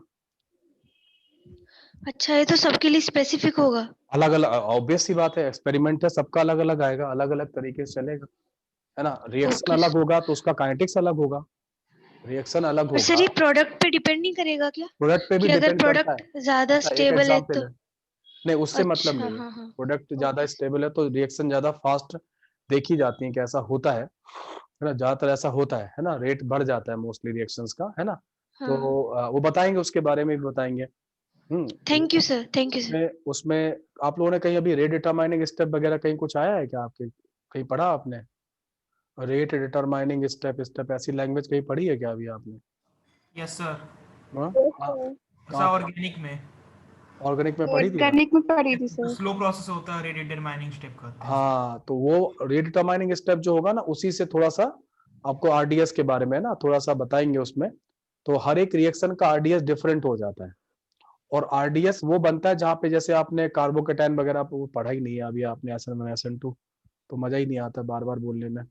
अच्छा, ये तो सबके लिए स्पेसिफिक होगा। अलग अलग, ऑब्वियस सी बात है, एक्सपेरिमेंट है, सबका अलग अलग आएगा, अलग अलग तरीके से चलेगा, है ना। रिएक्शन ओके अलग सर। होगा तो उसका काइनेटिक्स अलग होगा, रिएक्शन अलग पर सर होगा, ये प्रोडक्ट पे डिपेंड नहीं करेगा क्या, प्रोडक्ट पे भी कि अगर डिपेंड करता है। प्रोडक्ट ज्यादा अच्छा एक स्टेबल है एग्जांपल तो? है, नहीं उससे मतलब अच्छा, नहीं है, हाँ हाँ। प्रोडक्ट ज्यादा ओके सर। स्टेबल है तो रिएक्शन ज्यादा फास्ट देखी जाती है कि ऐसा होता है ना, ज्यादातर ऐसा होता है ना, रेट बढ़ जाता है मोस्टली रिएक्शंस का, है ना। तो हाँ, वो बताएंगे, उसके बारे में भी बताएंगे। Thank you sir, thank you sir. उसमें उसमें आप लोगों ने कहीं अभी रेट डिटरमाइनिंग स्टेप वगैरह कहीं कुछ आया है क्या आपके, कहीं पढ़ा आपने, रेट डिटरमाइनिंग स्टेप स्टेप ऐसी लैंग्वेज कहीं पढ़ी है क्या अभी आपने? Yes sir. हाँ हाँ, सर कहाँ पे, ऑर्गेनिक में ऑर्गेनिक में पढ़ी थी क्या? ऑर्गेनिक में पढ़ी थी सर। स्लो प्रोसेस होता है, रेट डिटरमाइनिंग स्टेप करते हैं सर। हाँ तो वो रेट डिटरमाइनिंग स्टेप जो होगा ना, उसी से थोड़ा सा आपको RDS के बारे में ना थोड़ा सा बताएंगे उसमें। तो हर एक रिएक्शन का RDS डिफरेंट हो जाता है, और RDS वो बनता है जहाँ पे, जैसे आपने कार्बोकेटाइन वगैरह वो पढ़ा ही नहीं है अभी आपने, SN1 SN2, तो मजा ही नहीं आता बार बार बोलने में।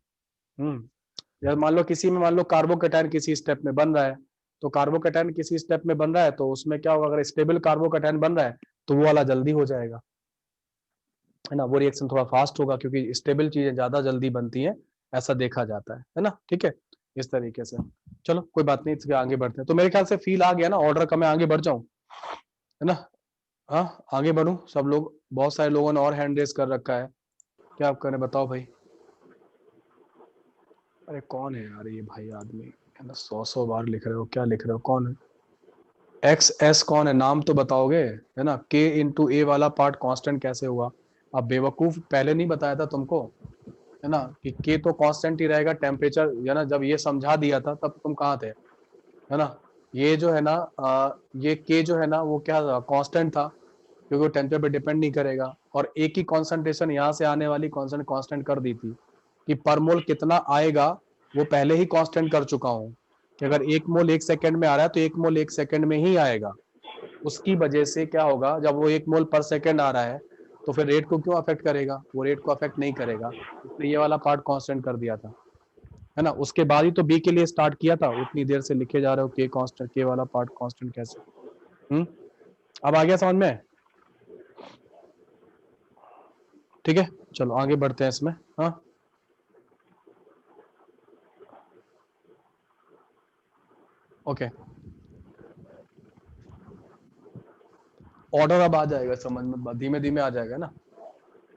यार मान लो किसी में, मान लो कार्बोकेटाइन किसी स्टेप में बन रहा है, तो कार्बोकेटाइन किसी स्टेप में बन रहा है तो उसमें क्या होगा, अगर स्टेबल कार्बोकेटाइन बन रहा है तो वो वाला जल्दी हो जाएगा, है ना, वो रिएक्शन थोड़ा फास्ट होगा क्योंकि स्टेबल चीजें ज्यादा जल्दी बनती हैं, ऐसा देखा जाता है ना, ठीक है, इस तरीके से। चलो कोई बात नहीं, इसके आगे बढ़ते हैं। तो मेरे ख्याल से फील आ गया ना, ऑर्डर का मैं आगे बढ़ जाऊं, है ना। हाँ आगे बढ़ूं, सब लोग, बहुत सारे लोगों ने और हैंड रेज कर रखा है, क्या आप करें बताओ भाई। अरे कौन है यार ये भाई आदमी, है ना, 100 बार लिख रहे हो, क्या लिख रहे हो, कौन है? XS कौन है, नाम तो बताओगे, है ना। K/A वाला पार्ट कांस्टेंट कैसे हुआ? अब बेवकूफ, पहले नहीं बताया था तुमको, है ना, कि K तो कांस्टेंट ही रहेगा, टेम्परेचर, है ना, जब ये समझा दिया था तब तुम कहाँ थे? है ना। ये जो है ना ये के जो है ना वो क्या कांस्टेंट था, क्योंकि वो टेम्परेचर पे डिपेंड नहीं करेगा, और एक ही कॉन्सेंट्रेशन यहाँ से आने वाली कांस्टेंट कर दी थी कि पर मोल कितना आएगा वो पहले ही कांस्टेंट कर चुका हूँ कि अगर 1 मोल 1 सेकंड में आ रहा है तो 1 मोल 1 सेकंड में ही आएगा। उसकी वजह से क्या होगा, जब वो 1 मोल पर सेकंड आ रहा है तो फिर रेट को क्यों अफेक्ट करेगा, वो रेट को अफेक्ट नहीं करेगा, इसलिए ये वाला पार्ट कांस्टेंट कर दिया था, है ना। उसके बाद ही तो बी के लिए स्टार्ट किया था, उतनी देर से लिखे जा रहे हो के कांस्टेंट, के वाला पार्ट कांस्टेंट कैसे। अब आ गया समझ में? ठीक है, चलो आगे बढ़ते हैं इसमें। हाँ ओके, ऑर्डर अब आ जाएगा समझ में, धीमे धीमे आ जाएगा ना।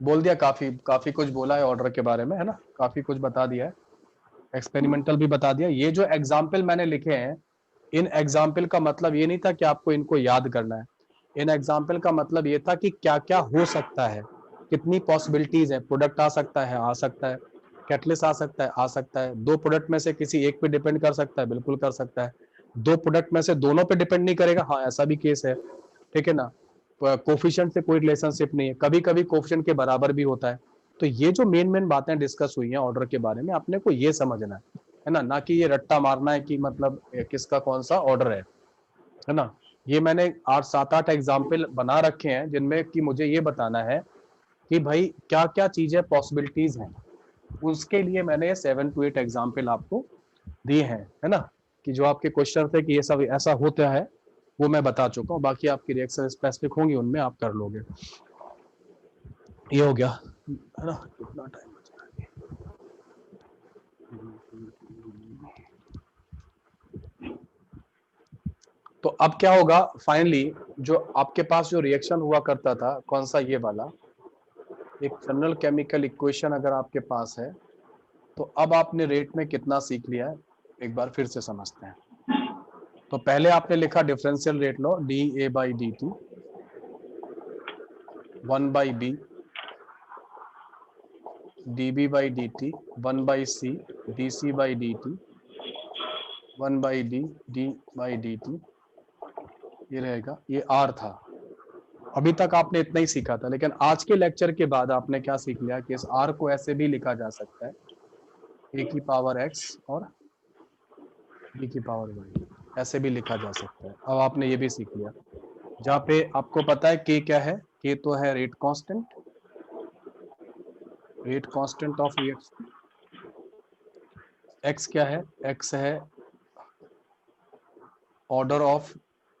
बोल दिया, काफी काफी कुछ बोला है ऑर्डर के बारे में, है ना, काफी कुछ बता दिया है, एक्सपेरिमेंटल भी बता दिया। ये जो एग्जाम्पल मैंने लिखे हैं, इन एग्जाम्पल का मतलब ये नहीं था कि आपको इनको याद करना है। इन एग्जाम्पल का मतलब ये था कि क्या क्या हो सकता है, कितनी पॉसिबिलिटीज है। प्रोडक्ट आ सकता है, आ सकता है, कैटलिस्ट आ सकता है, आ सकता है, दो प्रोडक्ट में से किसी एक पे डिपेंड कर सकता है, बिल्कुल कर सकता है, दो प्रोडक्ट में से दोनों पे डिपेंड नहीं करेगा, हाँ ऐसा भी केस है, ठीक है ना। कोफिशिएंट से कोई रिलेशनशिप नहीं है, कभी कभी कोफिशिएंट के बराबर भी होता है। तो ये जो मेन बातें डिस्कस हुई हैं ऑर्डर के बारे में, अपने को ये समझना है ना, ना कि ये रट्टा मारना है कि मतलब किसका कौन सा ऑर्डर है ना। ये मैंने 8 7 8 एग्जाम्पल बना रखे हैं जिनमें कि मुझे ये बताना है कि भाई क्या क्या चीजें पॉसिबिलिटीज हैं, उसके लिए मैंने 7 to 8 एग्जाम्पल आपको दिए हैं, है ना। कि जो आपके क्वेश्चन थे कि ये सब ऐसा होता है वो मैं बता चुका हूँ, बाकी आपकी रिएक्शन स्पेसिफिक होंगी, उनमें आप कर लोगे। ये हो गया, है ना। कितना टाइम बचा है? तो अब क्या होगा फाइनली, जो आपके पास जो रिएक्शन हुआ करता था, कौन सा, ये वाला एक जनरल केमिकल इक्वेशन अगर आपके पास है, तो अब आपने रेट में कितना सीख लिया है, एक बार फिर से समझते हैं। तो पहले आपने लिखा differential rate law, D A by D T 1 by B D B by D T 1 by C D C by D T 1 by D D by D T, ये रहेगा, ये आर था। अभी तक आपने इतना ही सीखा था, लेकिन आज के लेक्चर के बाद आपने क्या सीख लिया कि इस आर को ऐसे भी लिखा जा सकता है, ए की पावर एक्स और बी की पावर वाई, ऐसे भी लिखा जा सकता है। अब आपने ये भी सीख लिया, जहाँ पे आपको पता है के क्या है, के तो है rate constant, rate constant of reaction. X क्या है, एक्स है order of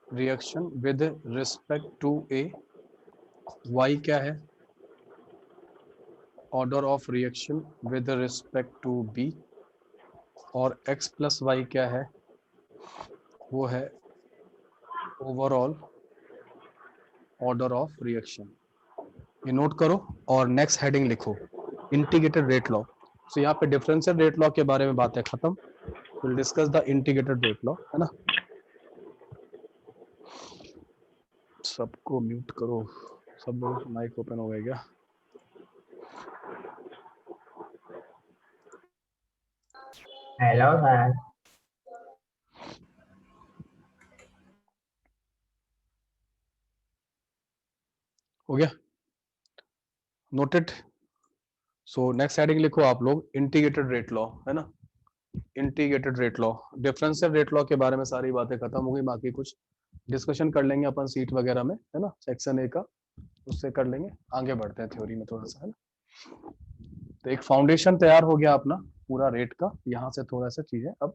reaction with respect to A. Y क्या है, order of reaction with respect to B. और x प्लस वाई क्या है, वो है ओवरऑल ऑर्डर ऑफ रिएक्शन। ये नोट करो और नेक्स्ट हेडिंग लिखो, इंटीग्रेटेड रेट लॉ। तो यहाँ पे डिफरेंशियल रेट लॉ के बारे में बातें खत्म, will discuss the integrated rate law, है ना। सबको म्यूट करो, सब लोग माइक ओपन हो गया क्या? Hello sir. हो गया, नोटेड। सो नेक्स्ट हेडिंग लिखो आप लोग, इंटीग्रेटेड रेट लॉ, है ना। Integrated rate law, differential rate law के बारे में सारी बातें खत्म हो गई, बाकी कुछ डिस्कशन कर लेंगे अपन सीट वगैरह में, है ना, सेक्शन ए का, उससे कर लेंगे। आगे बढ़ते हैं थ्योरी में थोड़ा सा, है ना। तो एक फाउंडेशन तैयार हो गया अपना पूरा रेट का, यहाँ से थोड़ा सा चीजें अब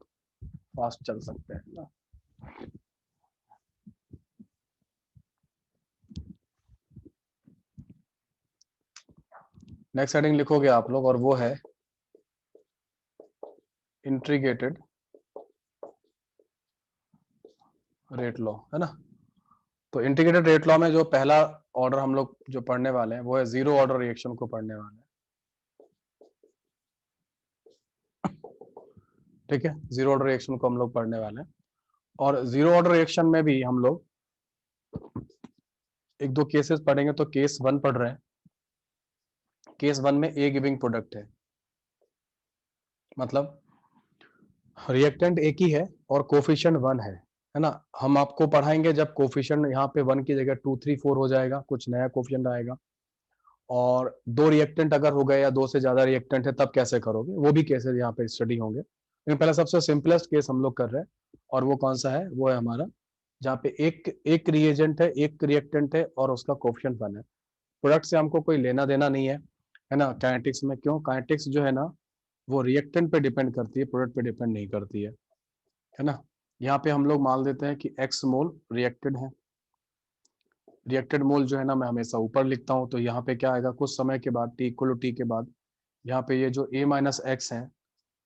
फास्ट चल सकते हैं ना। नेक्स्ट हेडिंग लिखोगे आप लोग, और वो है इंटीग्रेटेड रेट लॉ, है ना। तो इंटीग्रेटेड रेट लॉ में जो पहला ऑर्डर हम लोग जो पढ़ने वाले हैं वो है जीरो ऑर्डर रिएक्शन को पढ़ने वाले हैं, ठीक है। जीरो ऑर्डर रिएक्शन को हम लोग पढ़ने वाले हैं, और जीरो ऑर्डर रिएक्शन में भी हम लोग एक दो केसेस पढ़ेंगे। तो केस 1 पढ़ रहे हैं, केस 1 में ए गिविंग प्रोडक्ट है, मतलब रिएक्टेंट एक ही है और कोफिशिएंट 1 है ना। हम आपको पढ़ाएंगे जब कोफिशिएंट यहाँ पे 1 की जगह 2 3 4 हो जाएगा, कुछ नया कोफिशिएंट आएगा। और 2 रिएक्टेंट अगर हो गए या 2 से ज्यादा रिएक्टेंट है तब कैसे करोगे, वो भी केसेस यहाँ पे स्टडी होंगे। लेकिन पहले सबसे सिंपलेस्ट केस हम लोग कर रहे हैं, और वो कौन सा है, वो है हमारा जहाँ पे एक रिएजेंट है, एक रिएक्टेंट है और उसका कोफिशिएंट 1 है। प्रोडक्ट से हमको कोई लेना देना नहीं है ना काइनेटिक्स में। क्यों? काइनेटिक्स जो है ना वो रिएक्टेंट पे डिपेंड करती है, प्रोडक्ट पे डिपेंड नहीं करती है ना। यहाँ पे हम लोग मान देते हैं कि x मोल रिएक्टेड है। रिएक्टेड मोल जो है ना मैं हमेशा ऊपर लिखता हूँ, तो यहाँ पे क्या आएगा, कुछ समय के बाद t के बाद यहाँ पे ये जो a माइनस एक्स है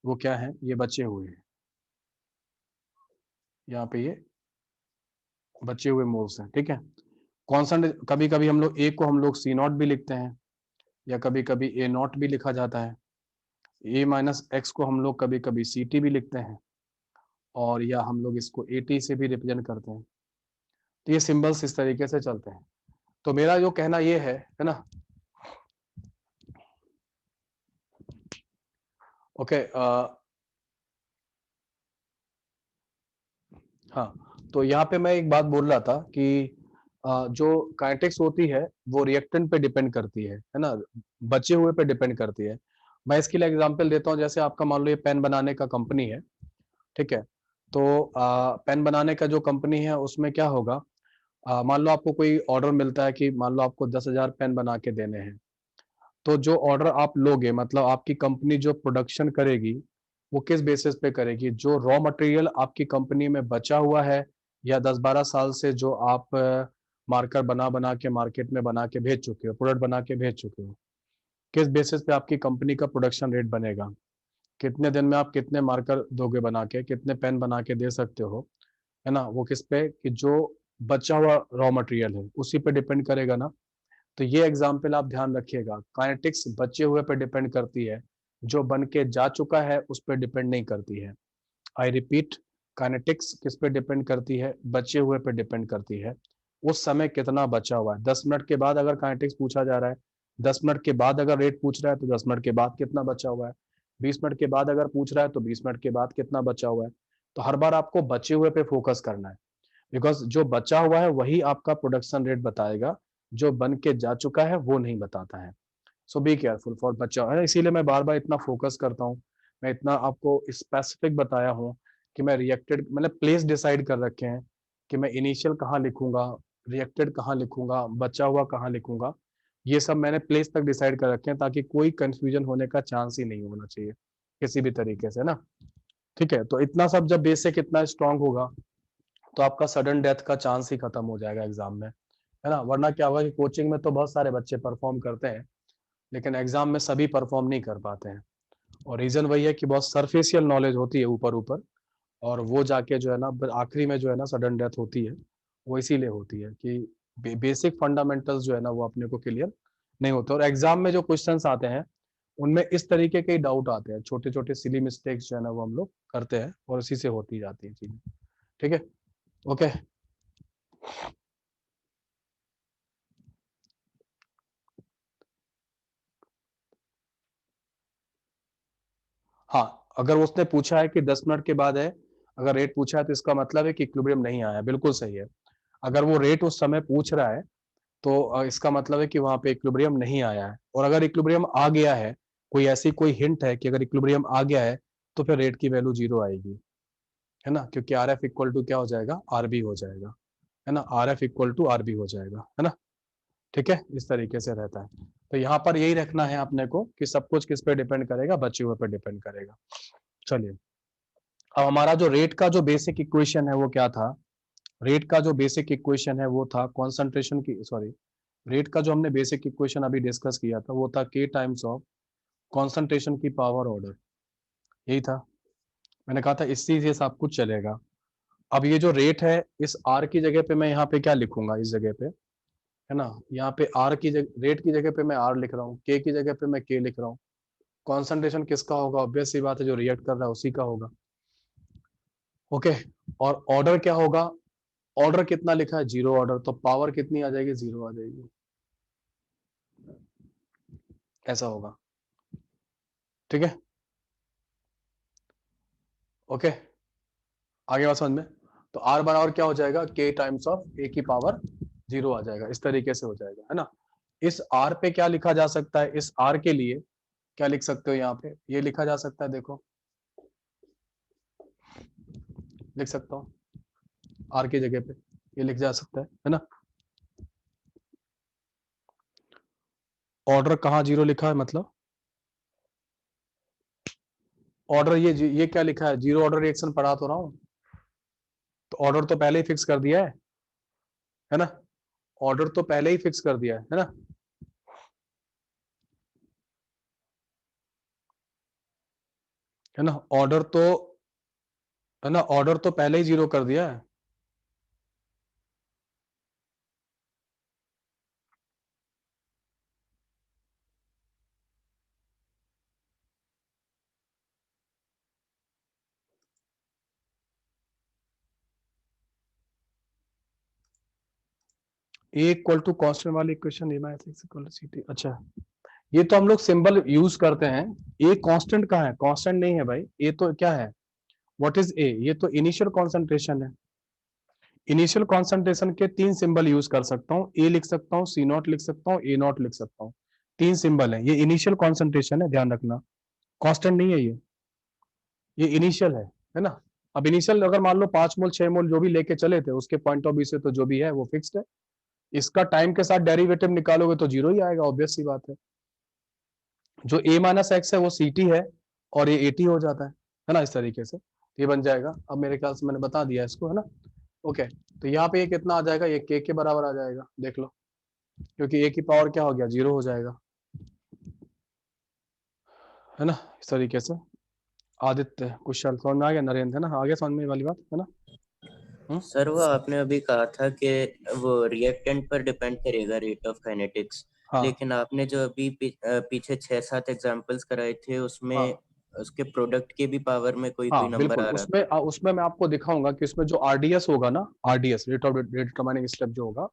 वो क्या है, ये बचे हुए हैं। यहाँ पे ये बचे हुए मोल्स हैं, ठीक है। कॉन्स्टेंट कभी कभी हम लोग a को हम लोग c नॉट भी लिखते हैं, या कभी कभी a नॉट भी लिखा जाता है। a माइनस एक्स को हम लोग कभी कभी ct भी लिखते हैं, और या हम लोग इसको at से भी रिप्रेजेंट करते हैं। तो ये सिंबल्स इस तरीके से चलते हैं। तो मेरा जो कहना ये है ना, ओके हाँ, तो यहाँ पे मैं एक बात बोल रहा था कि जो काइनेटिक्स होती है वो रिएक्टेंट पे डिपेंड करती है ना, बचे हुए पे डिपेंड करती है। मैं इसके लिए एग्जांपल देता हूँ, जैसे आपका मान लो ये पेन बनाने का कंपनी है, ठीक है। तो पेन बनाने का जो कंपनी है उसमें क्या होगा, मान लो आपको कोई ऑर्डर मिलता है कि मान लो आपको 10,000 पेन बना के देने हैं। तो जो ऑर्डर आप लोगे, मतलब आपकी कंपनी जो प्रोडक्शन करेगी वो किस बेसिस पे करेगी, जो रॉ मटेरियल आपकी कंपनी में बचा हुआ है या 10-12 साल से जो आप मार्कर बना बना के मार्केट में बना के भेज चुके हो, प्रोडक्ट बना के भेज चुके हो, किस बेसिस पे आपकी कंपनी का प्रोडक्शन रेट बनेगा, कितने दिन में आप कितने मार्कर दोगे बना के, कितने पेन बना के दे सकते हो, है ना। वो किस पे, कि जो बचा हुआ रॉ मटेरियल है उसी पे डिपेंड करेगा ना। तो ये एग्जाम्पल आप ध्यान रखिएगा, काइनेटिक्स बचे हुए पे डिपेंड करती है, जो बन के जा चुका है उस पर डिपेंड नहीं करती है। आई रिपीट, काइनेटिक्स किस पे डिपेंड करती है, बचे हुए पे डिपेंड करती है। उस समय कितना बचा हुआ है, 10 मिनट के बाद अगर काइनेटिक्स पूछा जा रहा है, 10 मिनट के बाद अगर रेट पूछ रहा है तो 10 मिनट के बाद कितना बचा हुआ है, 20 मिनट के बाद अगर पूछ रहा है तो 20 मिनट के बाद कितना बचा हुआ है। तो हर बार आपको बचे हुए पे फोकस करना है, बिकॉज जो बचा हुआ है वही आपका प्रोडक्शन रेट बताएगा, जो बन के जा चुका है वो नहीं बताता है। सो बी केयरफुल फॉर बचा हुआ है, इसीलिए मैं बार बार इतना फोकस करता हूँ, मैं इतना आपको स्पेसिफिक बताया हूँ कि मैं रिएक्टेड मतलब प्लेस डिसाइड कर रखे हैं कि मैं इनिशियल कहाँ लिखूंगा, रिएक्टेड कहाँ लिखूंगा, बचा हुआ कहाँ लिखूंगा। ये सब मैंने प्लेस तक डिसाइड कर रखे हैं ताकि कोई कंफ्यूजन होने का चांस ही नहीं होना चाहिए किसी भी तरीके से ना, ठीक है। तो इतना सब जब बेसिक इतना स्ट्रांग होगा तो आपका सडन डेथ का चांस ही खत्म हो जाएगा एग्जाम में, है ना। वरना क्या होगा कि कोचिंग में तो बहुत सारे बच्चे परफॉर्म करते हैं, लेकिन एग्जाम में सभी परफॉर्म नहीं कर पाते हैं। और रीजन वही है कि बहुत सरफेशियल नॉलेज होती है ऊपर ऊपर, और वो जाके जो है ना आखिरी में जो है ना सडन डेथ होती है, वो इसीलिए होती है कि बेसिक फंडामेंटल्स जो है ना वो अपने को क्लियर नहीं होते। और एग्जाम में जो क्वेश्चंस आते हैं उनमें इस तरीके के डाउट आते हैं, छोटे छोटे सिली मिस्टेक्स जो है ना वो हम लोग करते हैं और इसी से होती जाती है चीजें, ठीक है। ओके हाँ, अगर उसने पूछा है कि 10 मिनट के बाद है, अगर रेट पूछा है तो इसका मतलब है कि इक्विलिब्रियम नहीं आया, बिल्कुल सही है। अगर वो रेट उस समय पूछ रहा है तो इसका मतलब है कि वहां पे इक्विलिब्रियम नहीं आया है। और अगर इक्विलिब्रियम आ गया है, कोई ऐसी कोई हिंट है कि अगर इक्विलिब्रियम आ गया है तो फिर रेट की वैल्यू 0 आएगी, है ना, क्योंकि आर एफ इक्वल टू क्या हो जाएगा, आर बी हो जाएगा, है ना, R F equal to R B हो जाएगा, है ना। ठीक है, इस तरीके से रहता है। तो यहाँ पर यही रखना है अपने को कि सब कुछ किस पे डिपेंड करेगा, बचे हुए पे डिपेंड करेगा। चलिए, अब हमारा जो रेट का जो बेसिक इक्वेशन है वो क्या था, रेट का जो बेसिक इक्वेशन है वो था कॉन्सेंट्रेशन की, सॉरी, रेट का जो हमने बेसिक इक्वेशन अभी डिस्कस किया था वो था k टाइम्स ऑफ कॉन्सेंट्रेशन की पावर ऑर्डर, यही था। मैंने कहा था इसी से सब कुछ चलेगा। अब ये जो रेट है, इस r की जगह पे मैं यहाँ पे क्या लिखूंगा, इस जगह पे, है ना, यहाँ पे r की जगह, रेट की जगह पे मैं r लिख रहा हूँ, k की जगह पे मैं k लिख रहा हूँ। कॉन्सेंट्रेशन किसका होगा, ऑब्वियस सी बात है, जो रिएक्ट कर रहा है उसी का होगा। ओके, और ऑर्डर क्या होगा, ऑर्डर कितना लिखा है, 0 ऑर्डर, तो पावर कितनी आ जाएगी, 0 आ जाएगी, ऐसा होगा, ठीक है। ओके, आगे बात समझ में। तो r बराबर क्या हो जाएगा, k टाइम्स ऑफ a की पावर 0 आ जाएगा, इस तरीके से हो जाएगा, है ना। इस r पे क्या लिखा जा सकता है, इस r के लिए क्या लिख सकते हो, यहाँ पे ये लिखा जा सकता है, देखो लिख सकता हूँ, r की जगह पे ये लिख जा सकता है ना। ऑर्डर कहाँ 0 लिखा है, मतलब ऑर्डर ये क्या लिखा है, 0 ऑर्डर रिएक्शन पढ़ा तो रहा हूँ, तो ऑर्डर तो पहले ही फिक्स कर दिया है ना, ऑर्डर तो पहले ही फिक्स कर दिया है ना। है ना, ऑर्डर तो, है ना, ऑर्डर तो पहले ही 0 कर दिया है। ए इक्वल टू कांस्टेंट वाली equation A minus X equal to C T. अच्छा, ये तो हम लोग सिंबल यूज करते हैं। ए कांस्टेंट कहाँ है, कांस्टेंट नहीं है भाई, ए तो क्या है, व्हाट इज ए, ये तो इनिशियल कॉन्सेंट्रेशन है। इनिशियल कॉन्सेंट्रेशन के 3 सिंबल यूज कर सकता हूँ, ए लिख सकता हूँ, सी नॉट लिख सकता हूँ, ए नॉट लिख सकता हूँ। 3 सिंबल है, ये इनिशियल कॉन्सेंट्रेशन है, ध्यान रखना, कांस्टेंट नहीं है ये इनिशियल है ना। अब इनिशियल अगर मान लो 5 मोल 6 मोल जो भी लेके चले थे, उसके पॉइंट ऑफ व्यू से तो जो भी है वो फिक्स्ड है। इसका टाइम के साथ डेरिवेटिव निकालोगे तो 0 ही आएगा, ऑब्वियस सी बात है। जो a माइनस एक्स है वो सी टी है और ये ए टी हो जाता है ना, इस तरीके से ये बन जाएगा। अब मेरे ख्याल से मैंने बता दिया इसको, है ना। ओके, तो यहाँ पे ये कितना आ जाएगा, ये k के बराबर आ जाएगा, देख लो, क्योंकि a की पावर क्या हो गया, 0 हो जाएगा, है ना, इस तरीके से। आदित्य कुशल समझ में आ गया, नरेंद्र, है ना, आगे समझ में ये वाली बात, है ना। सर वो आपने अभी कहा था कि वो रिएक्टेंट पर डिपेंड करेगा रेट ऑफ काइनेटिक्स, हाँ लेकिन आपने जो अभी पीछे 6-7 एग्जांपल्स कराए थे उसमें हाँ उसके प्रोडक्ट के भी पावर में कोई हाँ नंबर बिल्कुल, आ रहा उसमें उसमें मैं आपको दिखाऊंगा कि उसमें जो आरडीएस होगा ना, RDS rate of determining step जो होगा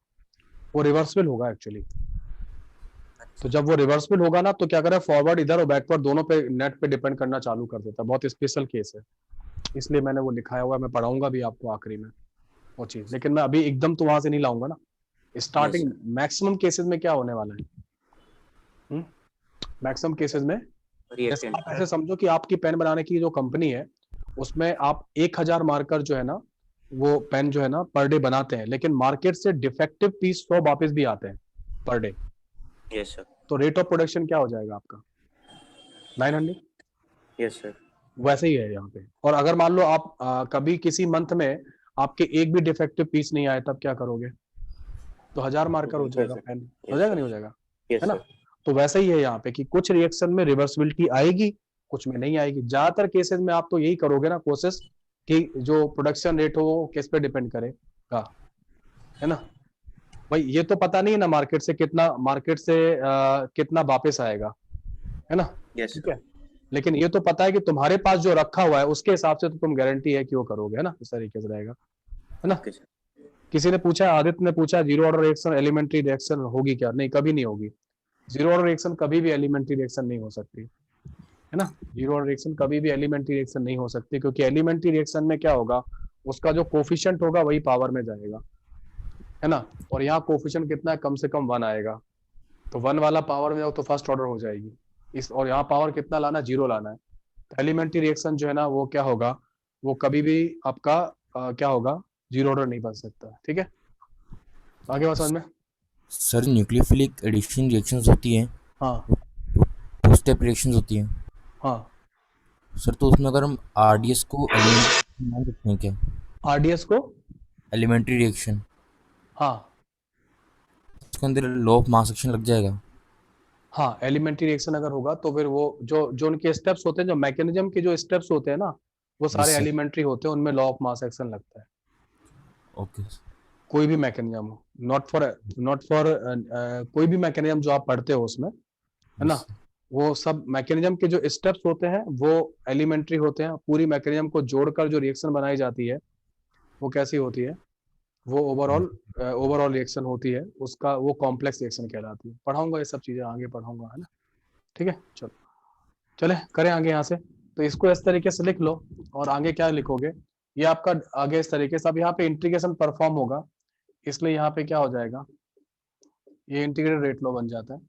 वो रिवर्सिबल होगा एक्चुअली। तो जब वो रिवर्सिबल होगा ना, तो क्या करे, फॉरवर्ड इधर और बैकवर्ड दोनों पे नेट पे डिपेंड करना चालू कर देता है, बहुत स्पेशल केस है, इसलिए मैंने वो लिखाया हुआ है, मैं पढ़ाऊंगा भी आपको आखिरी में वो चीज, लेकिन मैं अभी एकदम तो वहां से नहीं लाऊंगा ना। स्टार्टिंग मैक्सिमम केसेस में क्या होने वाला है, मैक्सिमम केसेस में जैसे आप ऐसे समझो कि आपकी पेन बनाने की जो कंपनी है उसमें आप 1000 मार्कर जो है ना, वो पेन जो है ना पर डे बनाते हैं, लेकिन मार्केट से डिफेक्टिव पीस 100 वापस भी आते हैं पर डे। Yes sir. तो रेट ऑफ प्रोडक्शन क्या हो जाएगा आपका, 900। Yes sir. वैसे ही है यहाँ पे। और अगर मान लो आप कभी किसी मंथ में आपके एक भी डिफेक्टिव पीस नहीं आए, तब क्या करोगे, तो 1000 मार्कर हो जाएगा पेन, हो जाएगा नहीं हो जाएगा, है ना। तो वैसे ही है यहाँ पे कि कुछ रिएक्शन में रिवर्सिबिलिटी आएगी, कुछ में नहीं आएगी। ज्यादातर केसेस में आप तो यही करोगे ना कोशिश कि जो प्रोडक्शन रेट हो वो किस पे डिपेंड करेगा, है ना। भाई ये तो पता नहीं है ना मार्केट से कितना वापस आएगा, है ना। ठीक है, लेकिन ये तो पता है कि तुम्हारे पास जो रखा हुआ है उसके हिसाब से तो तुम गारंटी है कि वो करोगे, है ना, इस तरीके से रहेगा, है ना। किसी ने पूछा, आदित्य ने पूछा, 0 ऑर्डर रिएक्शन एलिमेंट्री रिएक्शन होगी क्या, नहीं कभी नहीं होगी। 0 ऑर्डर रिएक्शन कभी भी एलिमेंट्री रिएक्शन नहीं हो सकती, है ना। 0 ऑर्डर रिएक्शन कभी भी एलिमेंट्री रिएक्शन नहीं हो सकती, क्योंकि एलिमेंट्री रिएक्शन में क्या होगा, उसका जो कोफिशिएंट होगा वही पावर में जाएगा, है ना। और यहाँ कोफिशिएंट कितना है, कम से कम 1 आएगा, तो 1 वाला पावर में जाओ तो फर्स्ट ऑर्डर हो जाएगी इस, और यहाँ पावर कितना लाना, 0 लाना है। तो एलिमेंट्री रिएक्शन जो है ना वो क्या होगा, वो कभी भी आपका क्या होगा, 0 ऑर्डर नहीं बन सकता, ठीक है। आगे बात समझ में। सर न्यूक्लियोफिलिक एडिशन रिएक्शंस होती हैं, हाँ टू स्टेप रिएक्शंस होती हैं। हाँ सर तो उसमें अगर हम आरडीएस को एलिमेंट्री मान सकते हैं क्या, आरडीएस को एलिमेंट्री रिएक्शन, हाँ उसके अंदर लॉ ऑफ मास एक्शन लग जाएगा। हाँ, एलिमेंट्री रिएक्शन अगर होगा तो फिर वो जो उनके स्टेप्स होते हैं, जो मैकेनिज्म के जो स्टेप्स होते हैं ना, वो सारे एलिमेंट्री होते हैं, उनमें लॉ ऑफ मास एक्शन लगता है। ओके। कोई भी मैकेनिज्म हो, नॉट फॉर कोई भी मैकेनिज्म जो आप पढ़ते हो उसमें, है ना, वो सब मैकेनिज्म के जो स्टेप्स होते हैं वो एलिमेंट्री होते हैं। पूरी मैकेनिज्म को जोड़कर जो रिएक्शन बनाई जाती है वो कैसी होती है, वो ओवरऑल रिएक्शन होती है, उसका वो कॉम्प्लेक्स रिएक्शन कहलाती है। पढ़ाऊंगा ये सब चीजें आगे, पढ़ाऊंगा, है ना। ठीक है, चलो चले करें आगे यहाँ से। तो इसको इस तरीके से लिख लो और आगे क्या लिखोगे, ये आपका आगे इस तरीके से। अब यहाँ पे इंटीग्रेशन परफॉर्म होगा, इसलिए यहाँ पे क्या हो जाएगा, ये इंटीग्रेटेड रेट लॉ बन जाता है।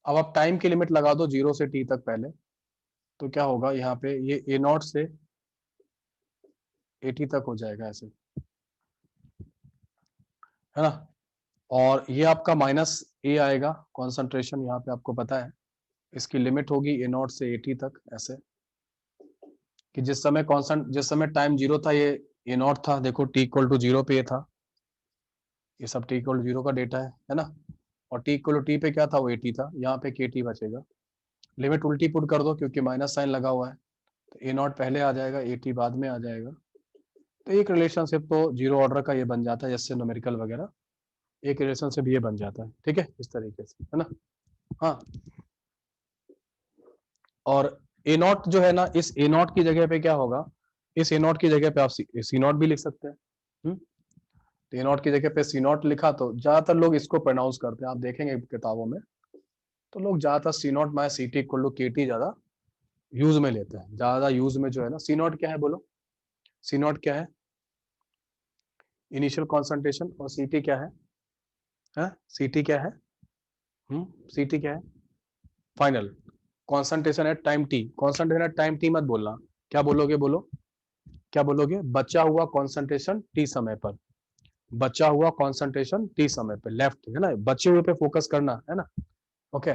अब आप टाइम की लिमिट लगा दो 0 से t तक पहले, तो क्या होगा यहाँ पे, ये a0 से at तक हो जाएगा ऐसे, है ना। और ये आपका माइनस a आएगा, कॉन्सेंट्रेशन यहाँ पे आपको पता है, इसकी लिमिट होगी a0 से at तक, ऐसे कि जिस समय टाइम 0 था ये a0 था, देखो t इक्वल टू 0 पे ये था, ये सब t इक्वल टू 0 का डेटा है ना। और t इक्वल टू t पे क्या था, वो at था, यहाँ पे kt बचेगा। लिमिट उल्टी पुट कर दो क्योंकि माइनस साइन लगा हुआ है, तो a0 पहले आ जाएगा, at बाद में आ जाएगा। तो एक रिलेशनशिप तो जीरो ऑर्डर का ये बन जाता है, जैसे न्यूमेरिकल वगैरह, एक रिलेशनशिप ये बन जाता है, ठीक है, इस तरीके से, है ना। हाँ, और a0 जो है ना, इस a0 की जगह पे क्या होगा, इस a0 की जगह पे आप c0 भी लिख सकते हैं। तो a0 की जगह पे c0 लिखा, तो ज्यादातर लोग इसको प्रोनाउंस करते हैं, आप देखेंगे किताबों में, तो लोग ज्यादातर c0 minus ct equal to kt ज्यादा यूज में लेते हैं। ज्यादा यूज में जो है ना, c0 क्या है बोलो, c0 क्या है, इनिशियल कॉन्सेंट्रेशन, और ct क्या है, ct क्या है, ct क्या है, final concentration at time t। Concentration at time t मत बोलना, क्या बोलोगे, बोलो क्या बोलोगे, बचा हुआ कॉन्सेंट्रेशन t समय पर, बचा हुआ कॉन्सेंट्रेशन t समय पे, लेफ्ट है ना, बचे हुए पे फोकस करना है ना। ओके,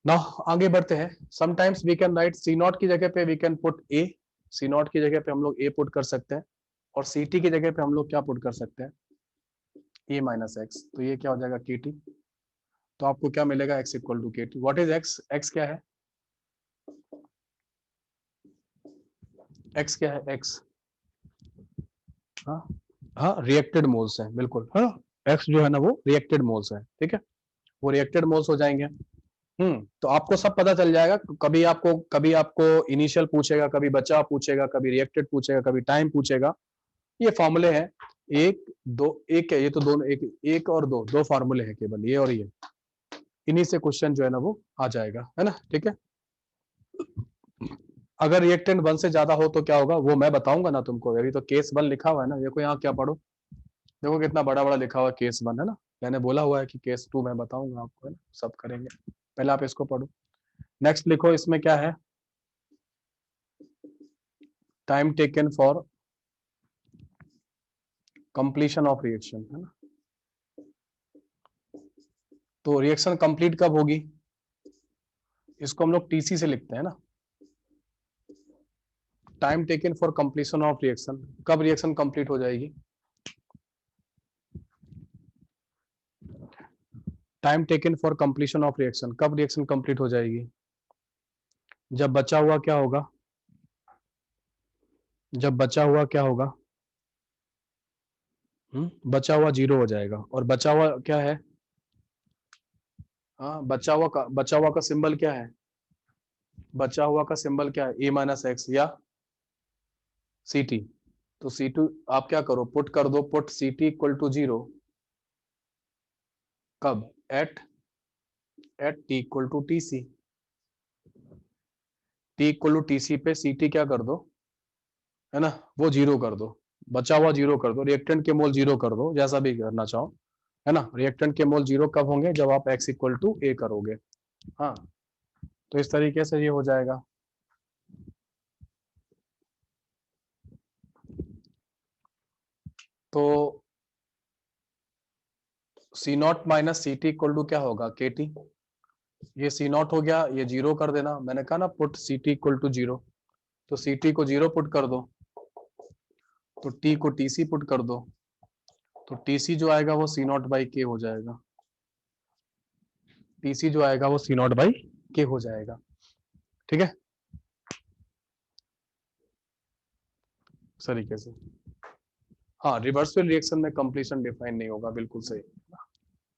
नाउ आगे बढ़ते हैं। Sometimes we can write c0 की जगह पे we can put a, c0 की जगह पे हम लोग a पुट कर सकते हैं, और ct की जगह पे हम लोग क्या पुट कर सकते हैं, a माइनस एक्स। तो ये क्या हो जाएगा, kt। तो आपको क्या मिलेगा, x equal to kt। What is x, x क्या है, x क्या है, x, हाँ हाँ, रिएक्टेड मोल्स है, बिल्कुल, हाँ, x जो है ना वो रिएक्टेड मोल्स है, ठीक है, वो रिएक्टेड मोल्स हो जाएंगे। तो आपको सब पता चल जाएगा। कभी आपको इनिशियल पूछेगा, कभी बचा पूछेगा, कभी रिएक्टेड पूछेगा, कभी टाइम पूछेगा। ये फॉर्मूले हैं, एक दो, एक है ये तो दोनों, एक और दो फॉर्मूले हैं केवल, ये और ये, इन्हीं से क्वेश्चन जो है ना वो आ जाएगा, है ना, ठीक है। अगर रिएक्टेंट 1 से ज्यादा हो तो क्या होगा, वो मैं बताऊंगा ना तुमको, अभी तो केस 1 लिखा हुआ है ना, देखो यहाँ क्या पढ़ो, देखो कितना बड़ा बड़ा लिखा हुआ है केस 1, है ना। मैंने बोला हुआ है कि केस 2 मैं बताऊंगा आपको, है ना, सब करेंगे, पहले आप इसको पढ़ो। नेक्स्ट लिखो, इसमें क्या है, time taken for completion of reaction, है ना। तो रिएक्शन कंप्लीट कब होगी, इसको हम लोग टीसी से लिखते हैं ना, time taken for completion of reaction, कब रिएक्शन कंप्लीट हो जाएगी, time taken for completion of reaction, कब रिएक्शन कंप्लीट हो जाएगी, जब बचा हुआ क्या होगा, जब बचा हुआ क्या होगा, बचा हुआ 0 हो जाएगा। और बचा हुआ क्या है, हाँ, बचा हुआ का सिंबल क्या है, बचा हुआ का सिंबल क्या है, a माइनस एक्स या ct। तो c2 आप क्या करो, पुट कर दो, पुट ct इक्वल टू 0 कब, at t equal to tc, t equal to tc पे ct क्या कर दो, है ना, वो 0 कर दो, बचा हुआ 0 कर दो, रिएक्टेंट के मोल 0 कर दो, जैसा भी करना चाहो, है ना। रिएक्टेंट के मोल 0 कब होंगे, जब आप x इक्वल टू a करोगे, हाँ। तो इस तरीके से ये हो जाएगा। तो c0 minus ct equal to क्या होगा, kt। ये c0 हो गया, ये 0 कर देना, मैंने कहा ना पुट ct इक्वल टू 0, तो ct को 0 पुट कर दो, तो t को tc पुट कर दो, तो tc जो आएगा वो c0 बाई k हो जाएगा, tc जो आएगा वो c0 बाई k हो जाएगा, ठीक है, इस तरीके से। हाँ, रिवर्सिबल रिएक्शन में कंप्लीशन डिफाइन नहीं होगा, बिल्कुल सही,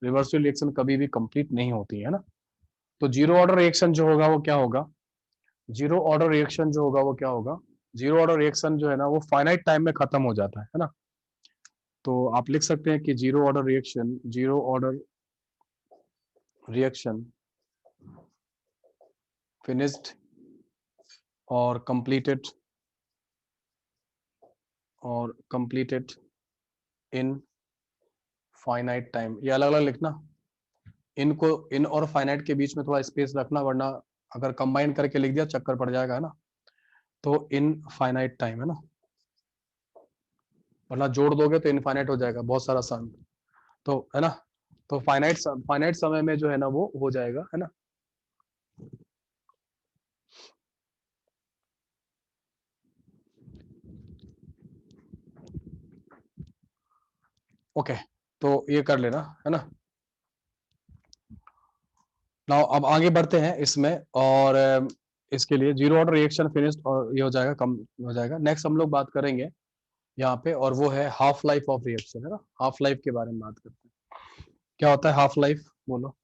रिवर्सिबल रिएक्शन कभी भी कंप्लीट नहीं होती है ना। तो जीरो ऑर्डर रिएक्शन जो होगा वो क्या होगा, जीरो ऑर्डर रिएक्शन जो होगा वो क्या होगा, जीरो ऑर्डर रिएक्शन जो है ना वो फाइनाइट टाइम में खत्म हो जाता है ना। तो आप लिख सकते हैं कि जीरो ऑर्डर रिएक्शन फिनिश्ड और completed in finite time, ये अलग अलग लिखना। इनको इन और फाइनाइट के बीच में थोड़ा स्पेस रखना, वरना अगर कंबाइन करके लिख दिया चक्कर पड़ जाएगा, है ना। तो इन फाइनाइट टाइम, है ना, वरना जोड़ दोगे तो इनफाइनाइट हो जाएगा, बहुत सारा सन, तो है ना। तो फाइनाइट समय में जो है ना वो हो जाएगा, है ना। ओके, तो ये कर लेना, है ना। नाउ अब आगे बढ़ते हैं इसमें, और इसके लिए जीरो ऑर्डर रिएक्शन फिनिश्ड, और ये हो जाएगा, कम हो जाएगा। नेक्स्ट हम लोग बात करेंगे यहाँ पे, और वो है हाफ लाइफ ऑफ रिएक्शन, है ना। हाफ लाइफ के बारे में बात करते हैं। क्या होता है हाफ लाइफ, बोलो।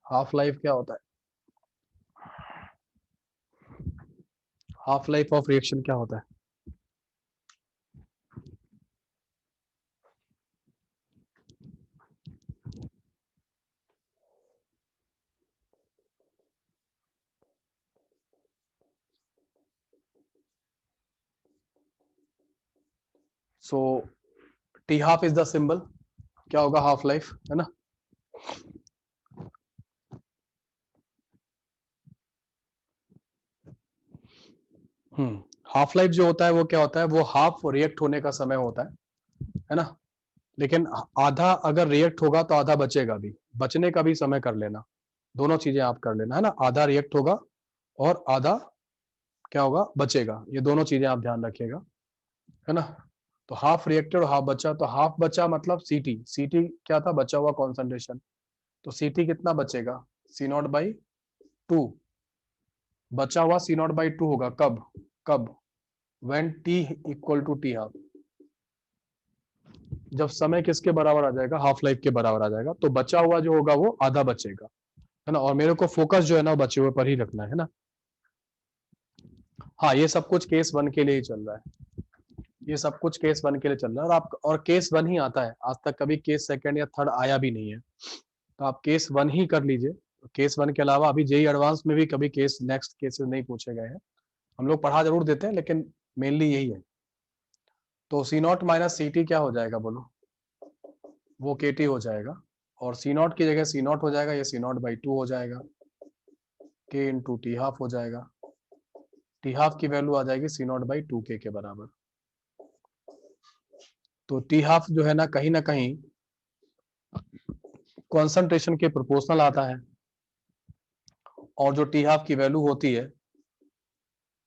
हाफ लाइफ क्या होता है? हाफ लाइफ ऑफ रिएक्शन क्या होता है? So T half is the symbol, क्या होगा हाफ लाइफ, है ना। हाफ लाइफ जो होता है वो क्या होता है, वो हाफ रिएक्ट होने का समय होता है ना। लेकिन आधा अगर रिएक्ट होगा तो आधा बचेगा भी, बचने का भी समय कर लेना, दोनों चीजें आप कर लेना, है ना। आधा रिएक्ट होगा और आधा क्या होगा, बचेगा, ये दोनों चीजें आप ध्यान रखिएगा, है ना। तो हाफ रिएक्टेड और हाफ बचा, तो हाफ बचा मतलब सीटी क्या था, बचा हुआ कॉन्सेंट्रेशन। तो सीटी कितना बचेगा, सी नॉट बाई 2, बचा हुआ सी नॉट बाई 2 होगा, कब कब, when T equal to T half, जब समय किसके बराबर आ जाएगा, हाफ लाइफ के बराबर आ जाएगा। तो बचा हुआ जो होगा वो आधा बचेगा, है ना। और मेरे को फोकस जो है ना बचे हुए पर ही रखना है ना। हाँ, ये सब कुछ केस 1 के लिए ही चल रहा है, ये सब कुछ केस 1 के लिए चल रहा है, और केस 1 ही आता है, आज तक कभी केस 2 या 3 आया भी नहीं है। तो आप केस 1 ही कर लीजिए। केस 1 के अलावा अभी जेई एडवांस में भी कभी केस नेक्स्ट केसेस नहीं पूछे गए हैं, हम लोग पढ़ा जरूर देते हैं, लेकिन मेनली यही है। तो सी नॉट माइनस सी टी क्या हो जाएगा, बोलो। वो के टी हो जाएगा, और सी नॉट की जगह सी नॉट हो जाएगा, ये सी नॉट बाई 2 हो जाएगा, के इंटू टी हाफ हो जाएगा। टी हाफ की वैल्यू आ जाएगी सी नॉट बाई 2 के बराबर। तो टी हाफ जो है ना कहीं कॉन्सेंट्रेशन के प्रोपोर्शनल आता है, और जो टी हाफ की वैल्यू होती है,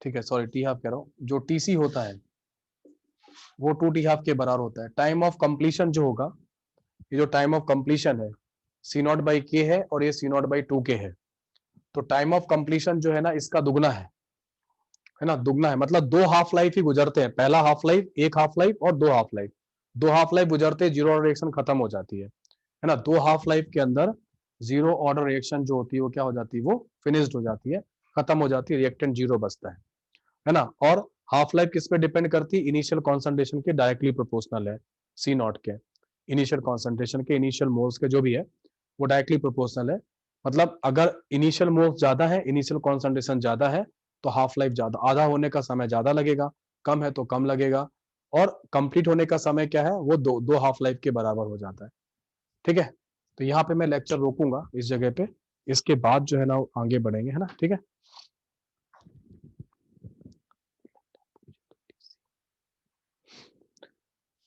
ठीक है, सॉरी टी हाफ कह रहा हूँ, जो टीसी होता है वो 2 टी हाफ के बराबर होता है। टाइम ऑफ कंप्लीशन जो होगा, ये जो टाइम ऑफ कंप्लीशन है सी नॉट बाई के है, और ये सी नॉट बाई 2 के है। तो टाइम ऑफ कंप्लीशन जो है ना इसका दुगना है ना, दुगना है, मतलब 2 हाफ लाइफ ही गुजरते हैं, पहला हाफ लाइफ, एक हाफ लाइफ और 2 हाफ लाइफ। 2 हाफ लाइफ गुजरते जीरो ऑर्डर रिएक्शन खत्म हो जाती है ना। 2 हाफ लाइफ के अंदर जीरो ऑर्डर रिएक्शन जो होती है वो क्या हो जाती है, वो फिनिश्ड हो जाती है, खत्म हो जाती है, रिएक्टेंट जीरो बचता है ना। और हाफ लाइफ किस पे डिपेंड करती है, इनिशियल कॉन्सेंट्रेशन के डायरेक्टली प्रोपोर्शनल है, सी नॉट के इनिशियल कॉन्सेंट्रेशन के, इनिशियल मोल्स के जो भी है वो डायरेक्टली प्रोपोर्शनल है। मतलब अगर इनिशियल मोल्स ज्यादा है, इनिशियल कॉन्सेंट्रेशन ज्यादा है, तो हाफ लाइफ ज्यादा, आधा होने का समय ज्यादा लगेगा, कम है तो कम लगेगा, और कंप्लीट होने का समय क्या है, वो दो हाफ लाइफ के बराबर हो जाता है। ठीक है, तो यहाँ पे मैं लेक्चर रोकूंगा इस जगह पे, इसके बाद जो है ना आगे बढ़ेंगे, है ना। ठीक है,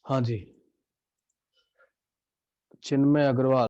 हाँ जी, चिन्मय अग्रवाल।